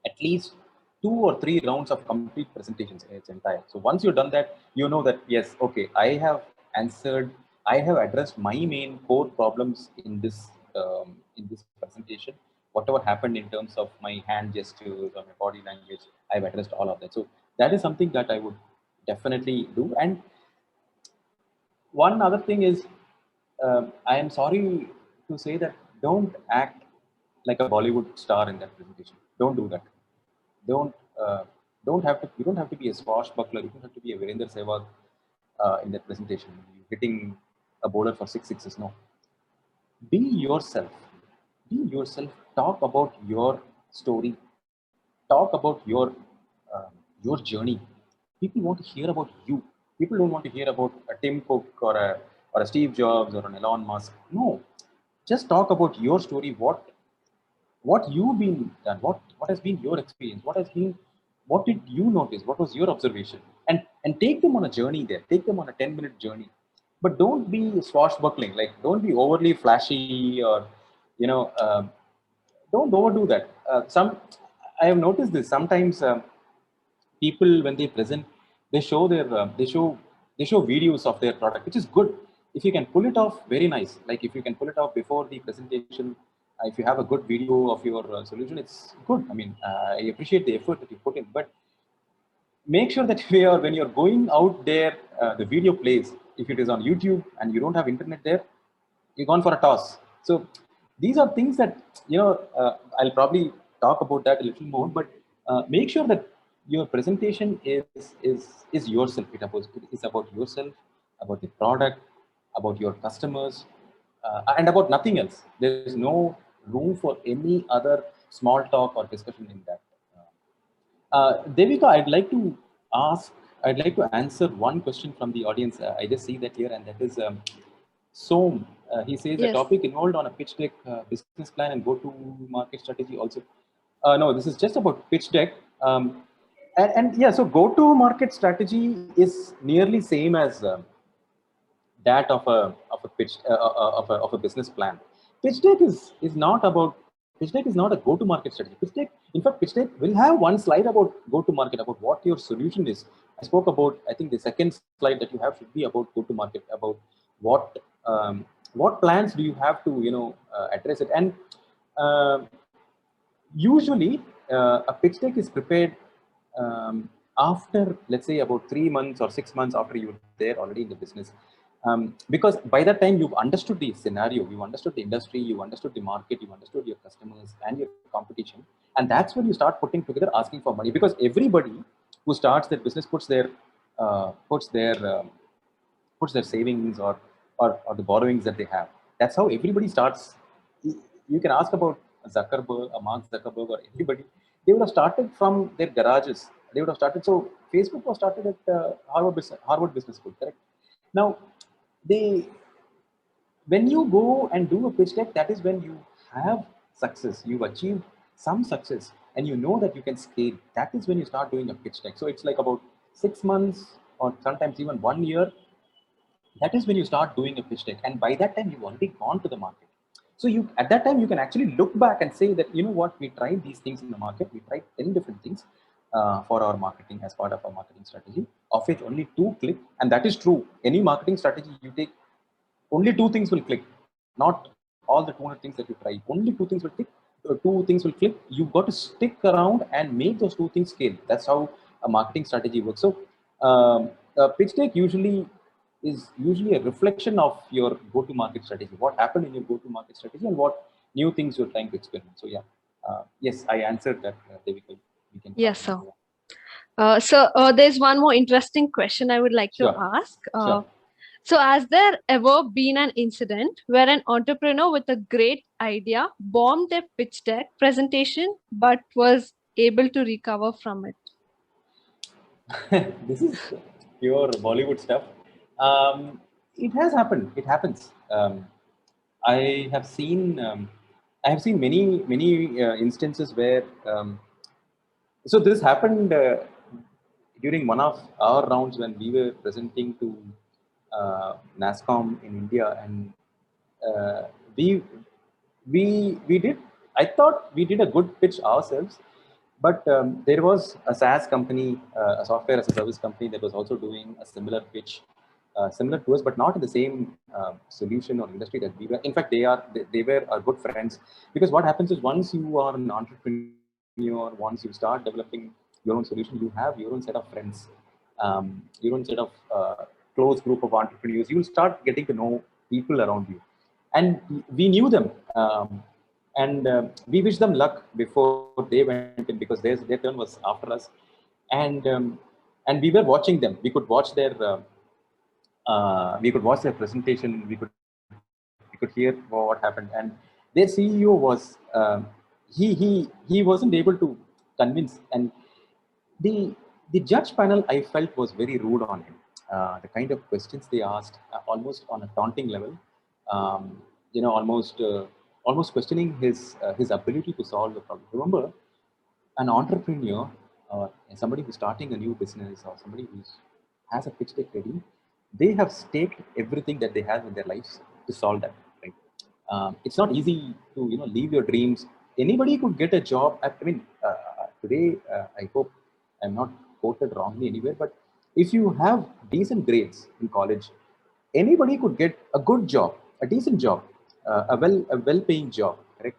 at least 2 or 3 rounds of complete presentations in its entire. So once you've done that, you know that yes, okay, answered, I have addressed my main core problems in this presentation. Whatever happened in terms of my hand gestures or my body language, I've addressed all of that. So that is something that I would definitely do. And one other thing is, I am sorry to say that don't act like a Bollywood star in that presentation. Don't do that. Don't uh, don't have to. You don't have to be a swashbuckler. You don't have to be a Virender Sehwag in that presentation. You hitting a bowler for six sixes. No, be yourself. Be yourself. Talk about your story. Talk about your journey. People want to hear about you. People don't want to hear about a Tim Cook or a Steve Jobs or an Elon Musk. No, just talk about your story. What you've been done, what has been your experience, what did you notice, what was your observation, and take them on a journey there, take them on a 10-minute journey. But don't be swashbuckling, like don't be overly flashy, or you know don't overdo that. Some I have noticed this sometimes. People when they present, they show their they show videos of their product, which is good. If you can pull it off, very nice. Like if you can pull it off before the presentation, if you have a good video of your solution, it's good. I mean, I appreciate the effort that you put in, but make sure that when you're going out there, the video plays. If it is on YouTube and you don't have internet there, you're gone for a toss. So these are things that I'll probably talk about that a little more, but make sure that your presentation is yourself. It is about yourself, about the product, about your customers, and about nothing else. There is no room for any other small talk or discussion in that. Devika, I'd like to answer one question from the audience. I just see that here, and that is Som. He says a Yes. topic involved on a pitch deck, business plan, and go-to-market strategy also. No, this is just about pitch deck. And yeah, so go-to-market strategy is nearly same as that of a pitch of a business plan. Pitch deck is not about pitch deck is not a go-to-market strategy. Pitch deck, in fact, pitch deck will have one slide about go-to-market, about what your solution is. I spoke about, I think the second slide that you have should be about go-to-market, about what what plans do you have to address it. And uh, usually a pitch deck is prepared after, let's say, about 3 months or 6 months after you're there already in the business. Because by that time you've understood the scenario, you understood the industry, you understood the market, you understood your customers and your competition, and that's when you start putting together, asking for money. Because everybody who starts their business uh, puts their um, puts their savings or the borrowings that they have. That's how everybody starts. You can ask about Zuckerberg, Mark Zuckerberg, or anybody. They would have started from their garages. They would have started. So Facebook was started at Harvard Business School, correct? Now, they when you go and do a pitch deck, that is when you have success. You've achieved some success, and you know that you can scale. That is when you start doing a pitch deck. So it's like about 6 months or sometimes even 1 year. That is when you start doing a pitch deck, and by that time you've already gone to the market. So you at that time you can actually look back and say that, you know what, we tried these things in the market. We tried 10 different things for our marketing, as part of our marketing strategy, of which only two click. And that is true. Any marketing strategy you take, only two things will click, not all the 200 things that you try. Only two things will click. Two things will click. You've got to stick around and make those two things scale. That's how a marketing strategy works. So a pitch deck is usually a reflection of your go-to-market strategy. What happened in your go-to-market strategy and what new things you're trying to experiment. So yeah, yes, I answered that. Devika, we can talk Yes, about sir. it. There's one more interesting question I would like to Sure, ask. sure. So, has there ever been an incident where an entrepreneur with a great idea bombed their pitch deck presentation but was able to recover from it? This is pure Bollywood stuff. It has happened. It happens. I have seen. I have seen many instances where. So this happened during one of our rounds when we were presenting to NASCOM in India, and uh, we we did. I thought we did a good pitch ourselves, but there was a SaaS company, a software as a service company, that was also doing a similar pitch, similar to us, but not in the same solution or industry that we were. In fact, they were our good friends, because what happens is, once you are an entrepreneur, once you start developing your own solution, you have your own set of friends, your own set of close group of entrepreneurs. You will start getting to know people around you. and we knew them, and we wished them luck before they went in, because their turn was after us, and we were watching them. We could watch their presentation. We could hear what happened, and their CEO was he wasn't able to convince, and the the judge panel, I felt, was very rude on him. The kind of questions they asked, almost on a taunting level, almost questioning his ability to solve the problem. Remember, an entrepreneur, or somebody who's starting a new business, or somebody who has a pitch deck ready, they have staked everything that they have in their lives to solve that. Right? It's not easy to leave your dreams. Anybody could get a job. I mean, today, I hope I'm not quoted wrongly anywhere, but if you have decent grades in college, anybody could get a good job, a decent job, a well paying job, correct?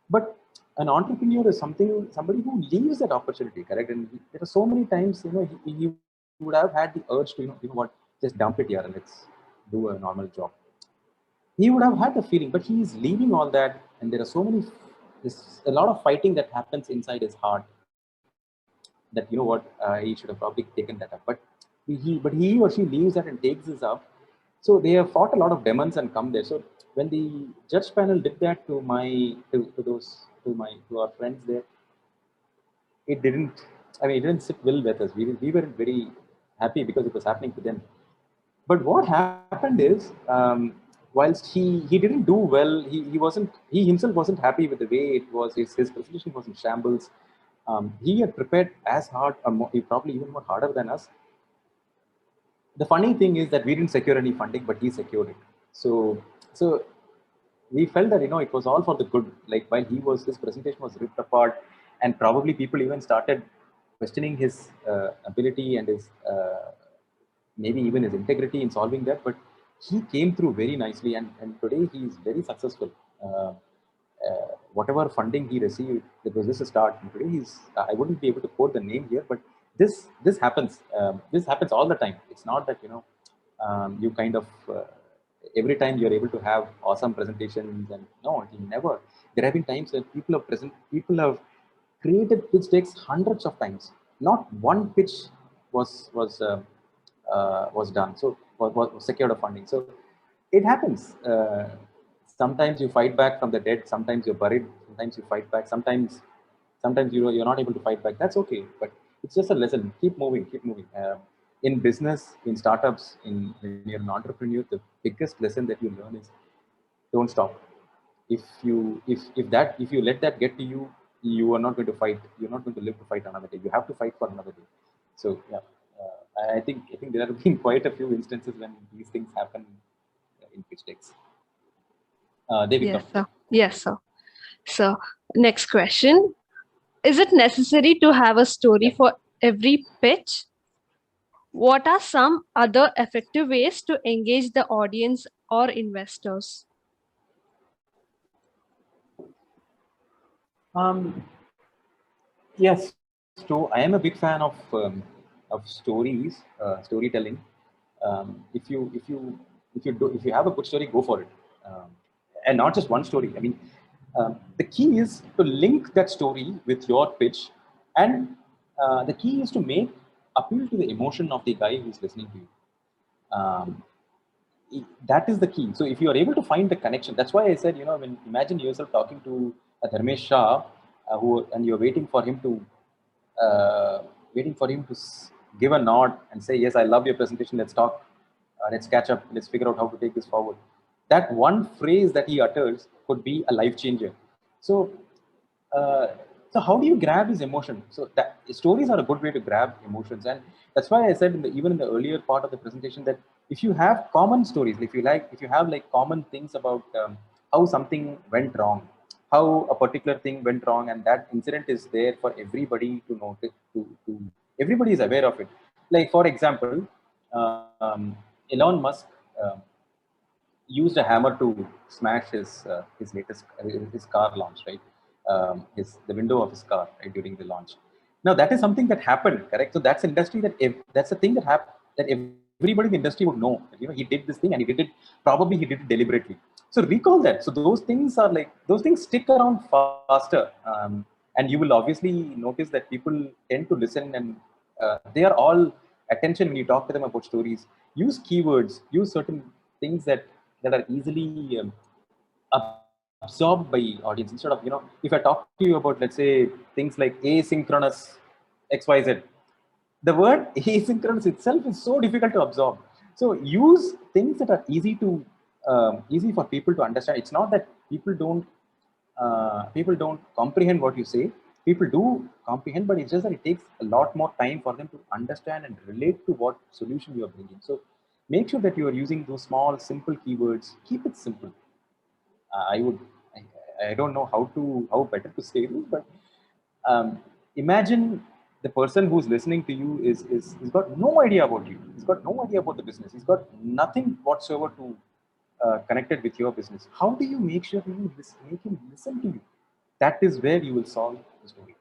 But an entrepreneur is somebody who leaves that opportunity, correct? And there are so many times, he would have had the urge to, what, just dump it here and let's do a normal job. He would have had the feeling, but he is leaving all that, and there are so many. There's a lot of fighting that happens inside his heart. That, he should have probably taken that up, but he or she leaves that and takes this up. So they have fought a lot of demons and come there. So when the judge panel did that to our friends there, it didn't. I mean, it didn't sit well with us. We weren't very happy because it was happening to them. But what happened is, whilst he didn't do well, he himself wasn't happy with the way it was. His presentation was in shambles. He had prepared as hard, or probably even more harder than us. The funny thing is that we didn't secure any funding, but he secured it. So we felt that it was all for the good. Like, while his presentation was ripped apart, and probably people even started questioning his ability and his maybe even his integrity in solving that, but he came through very nicely, and today he is very successful. Whatever funding he received, it was just a start. And today I wouldn't be able to quote the name here, but this happens. This happens all the time. It's not that you kind of every time you're able to have awesome presentations, and no, it never. There have been times that people have created pitch decks hundreds of times. Not one pitch was done. So was secured a funding. So it happens. Sometimes you fight back from the dead. Sometimes you're buried. Sometimes you fight back. Sometimes you're not able to fight back. That's okay. But it's just a lesson. Keep moving. Keep moving. In business, in startups, when you're an entrepreneur, the biggest lesson that you learn is don't stop. If you let that get to you, you are not going to fight. You're not going to live to fight another day. You have to fight for another day. So yeah, I think there have been quite a few instances when these things happen in pitch decks. Yes, sir. Yes, sir. So, next question. Is it necessary to have a story for every pitch? What are some other effective ways to engage the audience or investors? Yes. So I am a big fan of storytelling. If you have a good story, go for it, and not just one story. I mean, the key is to link that story with your pitch, and the key is to appeal to the emotion of the guy who's listening to you. Um, that is the key. So if you are able to find the connection, that's why I said, when imagine yourself talking to a Dharmesh Shah, and you're waiting for him to give a nod and say, yes, I love your presentation. Let's talk. Let's catch up. Let's figure out how to take this forward. That one phrase that he utters could be a life changer. So, uh, so how do you grab his emotion? So that stories are a good way to grab emotions, and that's why I said even in the earlier part of the presentation that if you have common stories, if you have like common things about how something went wrong, how a particular thing went wrong, and that incident is there for everybody to notice. Everybody is aware of it. Like, for example, Elon Musk. Used a hammer to smash his latest his car launch, right? The window of his car, right, during the launch. Now that is something that happened, correct? So that's industry that's a thing that everybody in the industry would know. That, he did this thing, and he did it deliberately. So recall that. So those things are like, those things stick around faster. And you will obviously notice that people tend to listen, and they are all attention when you talk to them about stories. Use keywords, use certain things that are easily absorbed by audience. Instead of, if I talk to you about, let's say, things like asynchronous XYZ, the word asynchronous itself is so difficult to absorb. So use things that are easy for people to understand. It's not that people don't comprehend what you say. People do comprehend, but it's just that it takes a lot more time for them to understand and relate to what solution you are bringing. So make sure that you are using those small, simple keywords. Keep it simple. I would, I don't know how better to say this, but imagine the person who's listening to you is he's got no idea about you. He's got no idea about the business. He's got nothing whatsoever to connected with your business. How do you make sure make him listen to you? That is where you will solve the story.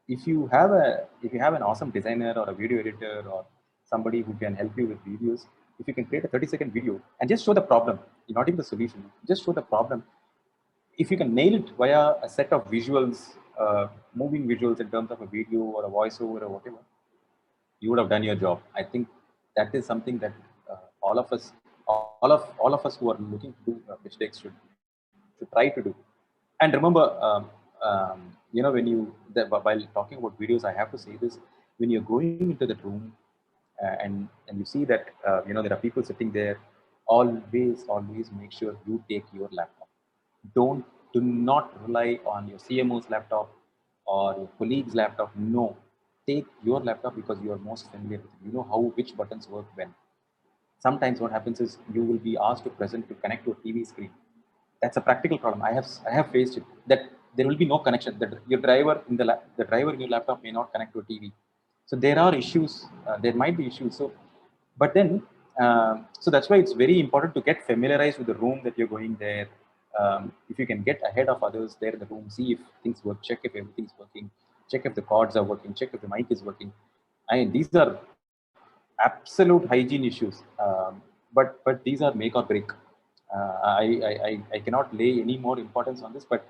If you have an awesome designer or a video editor or somebody who can help you with videos, if you can create a 30-second video and just show the problem, not even the solution, just show the problem. If you can nail it via a set of visuals, moving visuals in terms of a video or a voiceover or whatever, you would have done your job. I think that is something that all of us who are looking to do pitch decks should try to do. And remember, when while talking about videos, I have to say this: when you're going into that room and you see that there are people sitting there, always make sure you take your laptop. Do not rely on your CMO's laptop or your colleague's laptop. No, take your laptop because you are most familiar with it. You know which buttons work when. Sometimes what happens is you will be asked to connect to a TV screen. That's a practical problem. I have faced it. That there will be no connection. That your driver in the driver in your laptop may not connect to a TV. So there are issues. There might be issues. But then, so that's why it's very important to get familiarized with the room that you're going there. If you can get ahead of others there in the room, see if things work, check if everything's working, check if the cords are working, check if the mic is working. These are absolute hygiene issues, but these are make or break. I cannot lay any more importance on this, but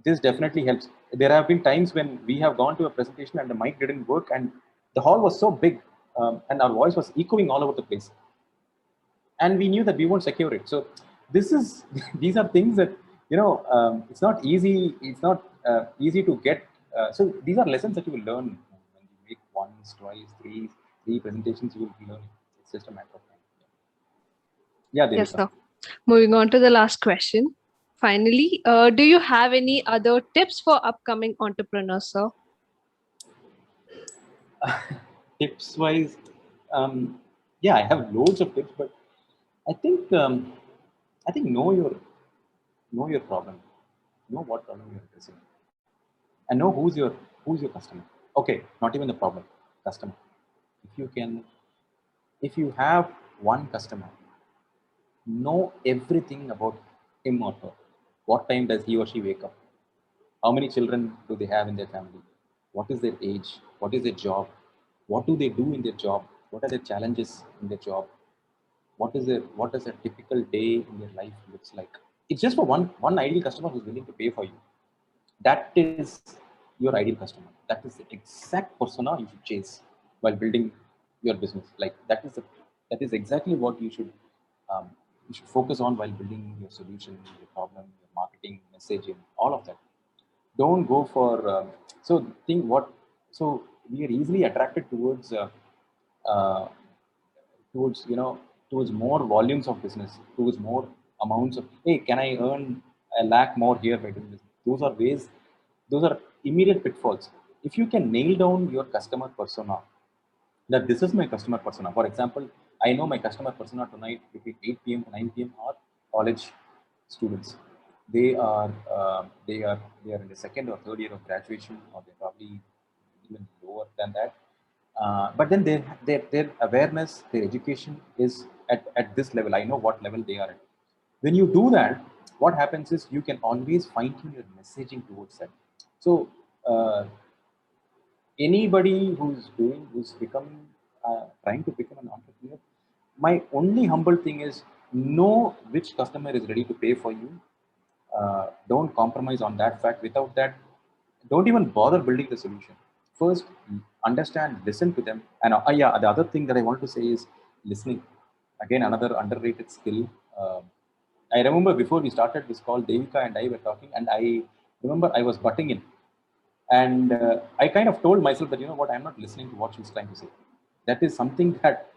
this definitely helps. There have been times when we have gone to a presentation and the mic didn't work, and the hall was so big, and our voice was echoing all over the place, and we knew that we won't secure it. So this is these are things that it's not easy. It's not easy to get. So these are lessons that you will learn when you make once, twice, three presentations. You will learn. It's just a matter of time. Yeah, Yes, Devika. sir. Moving on to the last question. Finally, do you have any other tips for upcoming entrepreneurs, sir? Tips wise, yeah, I have loads of tips, but I think know your problem, know what problem you're facing, and know who's your customer. Okay, not even the problem, customer. If you can, if you have one customer, know everything about him or her. What time does he or she wake up? How many children do they have in their family? What is their age? What is their job? What do they do in their job? What are their challenges in their job? What does a typical day in their life looks like? It's just for one ideal customer who's willing to pay for you. That is your ideal customer. That is the exact persona you should chase while building your business. Like that is exactly what you should focus on while building your solution, your problem, your marketing, messaging, all of that. Don't go for so think what so we are easily attracted uh, towards more volumes of business, towards more amounts of, hey, can I earn a lakh more here by doing this? Those are immediate pitfalls. If you can nail down your customer persona, that this is my customer persona. For example, I know my customer persona tonight between 8 p.m. to 9 p.m. are college students. They are in the second or third year of graduation, or they're probably even lower than that. But then their awareness, their education is at this level. I know what level they are at. When you do that, what happens is you can always fine tune your messaging towards that. So anybody who's becoming trying to become an entrepreneur, my only humble thing is know which customer is ready to pay for you. Don't compromise on that fact. Without that, don't even bother building the solution. First, understand, listen to them. And yeah, the other thing that I want to say is listening. Again, another underrated skill. I remember before we started this call, Devika and I were talking, and I remember I was butting in, and I kind of told myself that, you know what, I'm not listening to what she's trying to say. That is something that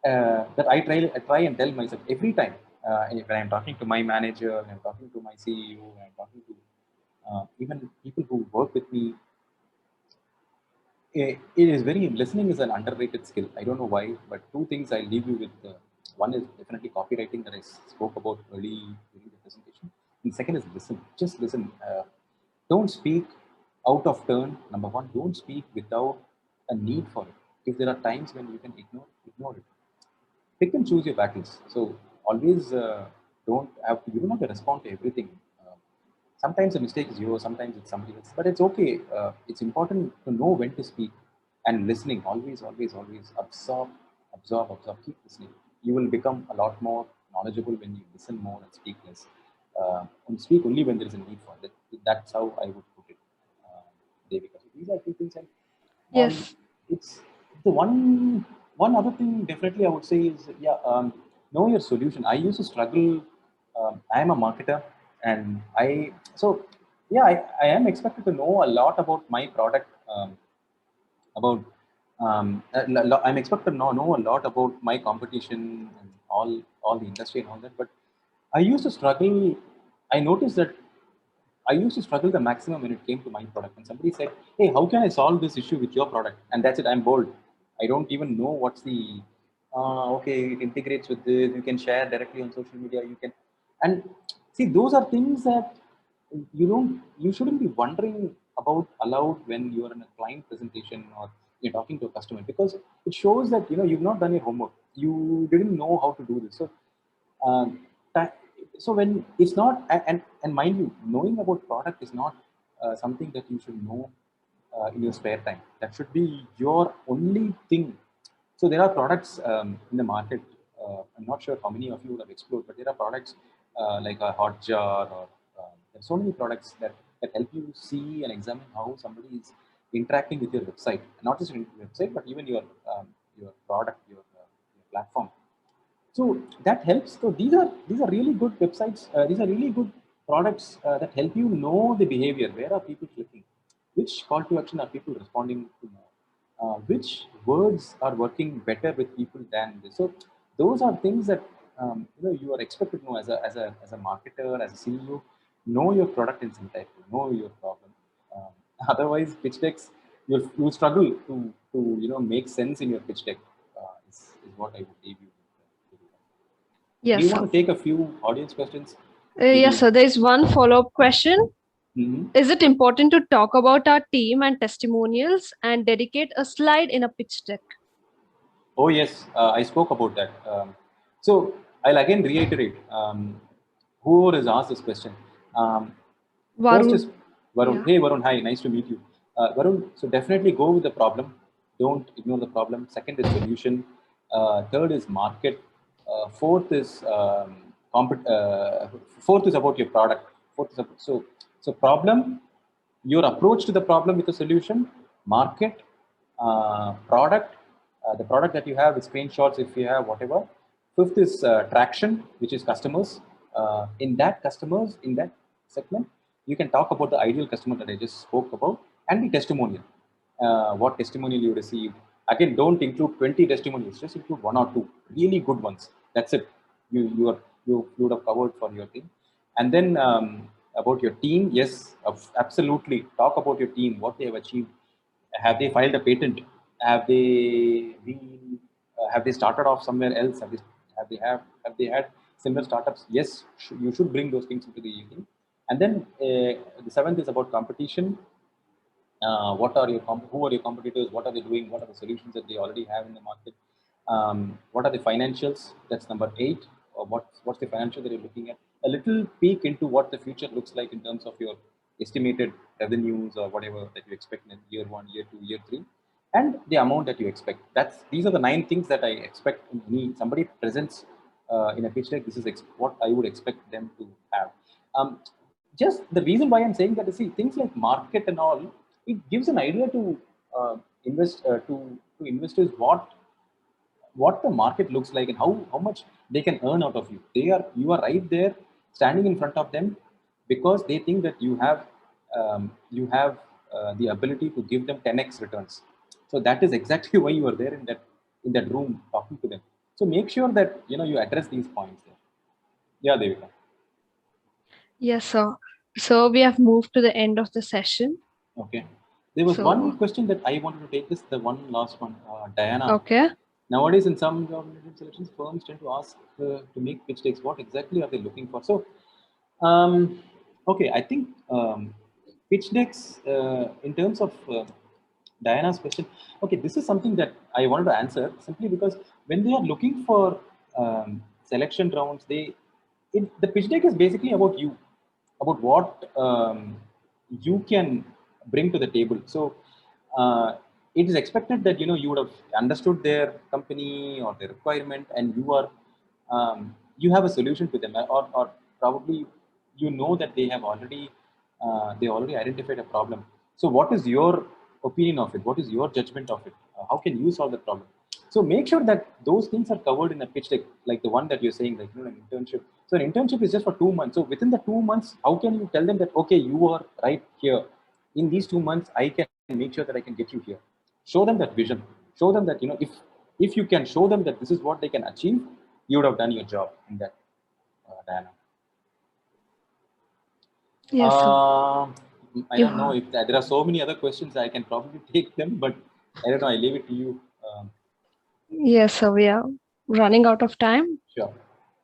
I try and tell myself every time, when I'm talking to my manager, when I'm talking to my CEO, when I'm talking to even people who work with me. It is very listening is an underrated skill. I don't know why, but two things I leave you with. One is definitely copywriting that I spoke about early during the presentation. And second is listen. Just listen. Don't speak out of turn. Number one, don't speak without a need for it. If there are times when you can ignore it. Pick and choose your battles. So always don't have to. You don't have to respond to everything. Sometimes the mistake is yours, sometimes it's somebody else, but it's okay. It's important to know when to speak and listening. Always absorb. Keep listening. You will become a lot more knowledgeable when you listen more and speak less. And speak only when there is a need for it. That's how I would put it, Devika. So these are two things, and Yes. it's the one other thing definitely I would say is, yeah, know your solution. I used to struggle. I am a marketer, and I am expected to know a lot about my product. About I'm expected to know a lot about my competition and all the industry and all that. But I used to struggle. I noticed that I used to struggle the maximum when it came to my product. And somebody said, "Hey, how can I solve this issue with your product?" And that's it. I'm bold. I don't even know what's the. Okay, it integrates with this. You can share directly on social media. You can, and see, those are things that you shouldn't be wondering about aloud when you are in a client presentation or you're talking to a customer, because it shows that you've not done your homework. You didn't know how to do this. So um, so when it's not, and mind you, knowing about product is not something that you should know in your spare time. That should be your only thing. So there are products in the market. I'm not sure how many of you would have explored, but there are products like a Hotjar, or there are so many products that help you see and examine how somebody is interacting with your website, not just your website, but even your product, your platform. So that helps. So these are really good websites. These are really good products that help you know the behavior. Where are people clicking? Which call to action are people responding to more? Which words are working better with people than this? So those are things that you are expected to know as a marketer, as a CEO. Know your product in entirety. Know your problem. Um, Otherwise, pitch decks, you'll struggle to make sense in your pitch deck. Is what I would leave you with. Do Yes, you want sir. to take a few audience questions? Yes, Maybe. sir. There is one follow-up question. Mhm. Is it important to talk about our team and testimonials and dedicate a slide in a pitch deck? Oh, yes, I spoke about that. So I'll again reiterate, whoever has asked this question. Um, First is Varun. Varun. Yeah. Hey, Varun, hi, nice to meet you. Varun, so definitely go with the problem. Don't ignore the problem. Second is solution. Third is market. Fourth is fourth is about your product. Fourth is so problem, your approach to the problem with a solution, market, product, the product that you have with screenshots if you have whatever. Fifth is traction, which is customers. In that segment, you can talk about the ideal customer that I just spoke about, and the testimonial. What testimonial you received. Again, don't include 20 testimonials. Just include one or two really good ones. That's it. You would have covered for your team. And then about your team, yes, absolutely. Talk about your team, what they have achieved. Have they filed a patent? Have they started off somewhere else? Have they had similar startups? Yes, you should bring those things into the evening. And then the seventh is about competition. Who are your competitors? What are they doing? What are the solutions that they already have in the market? What are the financials? That's number 8. Or what's the financial that you're looking at? A little peek into what the future looks like in terms of your estimated revenues or whatever that you expect in year 1, year 2, year 3, and the amount that you expect. These are the 9 things that I expect in me. Somebody presents in a pitch deck, this is what I would expect them to have. Just the reason why I'm saying that is, see, things like market and all, it gives an idea to invest to investors what the market looks like and how much they can earn out of you. You are right there standing in front of them because they think that you have the ability to give them 10x returns. So that is exactly why you are there in that room talking to them. So make sure that you address these points there. Yeah, Devika. Yes, sir. So we have moved to the end of the session. Okay. There was So- one question that I wanted to take this, the one last one, Diana. Okay. Nowadays, in some job selections, firms tend to ask to make pitch decks. What exactly are they looking for? So, okay, I think pitch decks, in terms of Diana's question, okay, this is something that I wanted to answer simply because when they are looking for selection rounds, the pitch deck is basically about you, about what you can bring to the table. So it is expected that you would have understood their company or their requirement, and you have a solution to them, or probably that they already identified a problem. So what is your opinion of it? What is your judgment of it? How can you solve the problem? So make sure that those things are covered in a pitch deck, like the one that you're saying, like an internship. So an internship is just for 2 months. So within the 2 months, how can you tell them that, okay, you are right here. In these 2 months, I can make sure that I can get you here. Show them that vision. Show them that if you can show them that this is what they can achieve, you would have done your job in that, Diana. Yes, sir. I don't know if there are so many other questions. I can probably take them, but I don't know. I leave it to you. Yes, sir. We are running out of time. Sure.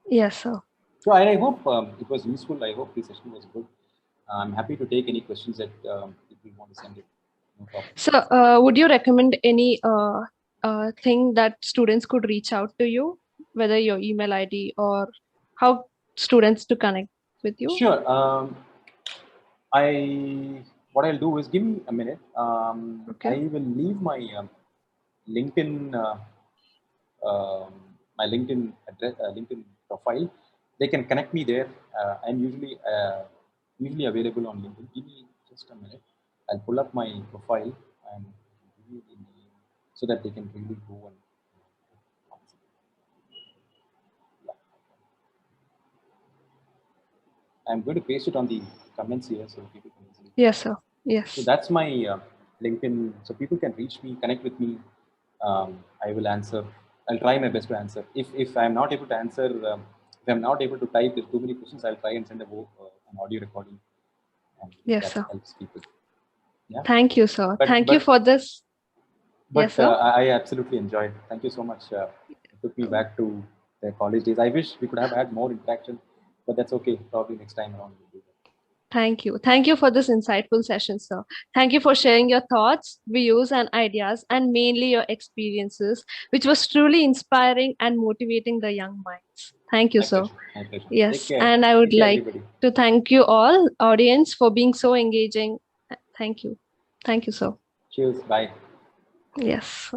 Yes, sir. So I hope it was useful. I hope this session was good. I'm happy to take any questions that if you want to send it. No problem. So, would you recommend any thing that students could reach out to you, whether your email ID or how students to connect with you? Sure. What I'll do is give me a minute. Okay. I will leave my LinkedIn my LinkedIn address, LinkedIn profile. They can connect me there. I'm usually available on LinkedIn. Give me just a minute. I'll pull up my profile and give you the name so that they can really go and. I'm going to paste it on the comments here so people can easily. Yes, sir. Yes. So that's my LinkedIn. So people can reach me, connect with me. I will answer. I'll try my best to answer. If I'm not able to answer, if I'm not able to type, there's too many questions, I'll try and send an audio recording. And yes, that sir. helps people. Yeah. Thank you, sir. Thank you for this. But yes, sir. I absolutely enjoyed. Thank you so much. It took me back to the college days. I wish we could have had more interaction, but that's okay. Probably next time around we'll do that. Thank you. Thank you for this insightful session, sir. Thank you for sharing your thoughts, views, and ideas, and mainly your experiences, which was truly inspiring and motivating the young minds. Thank you, My sir. pleasure. My pleasure. Yes, and I would like to thank you all, audience, for being so engaging. Thank you. Thank you, sir. Cheers. Bye. Yes.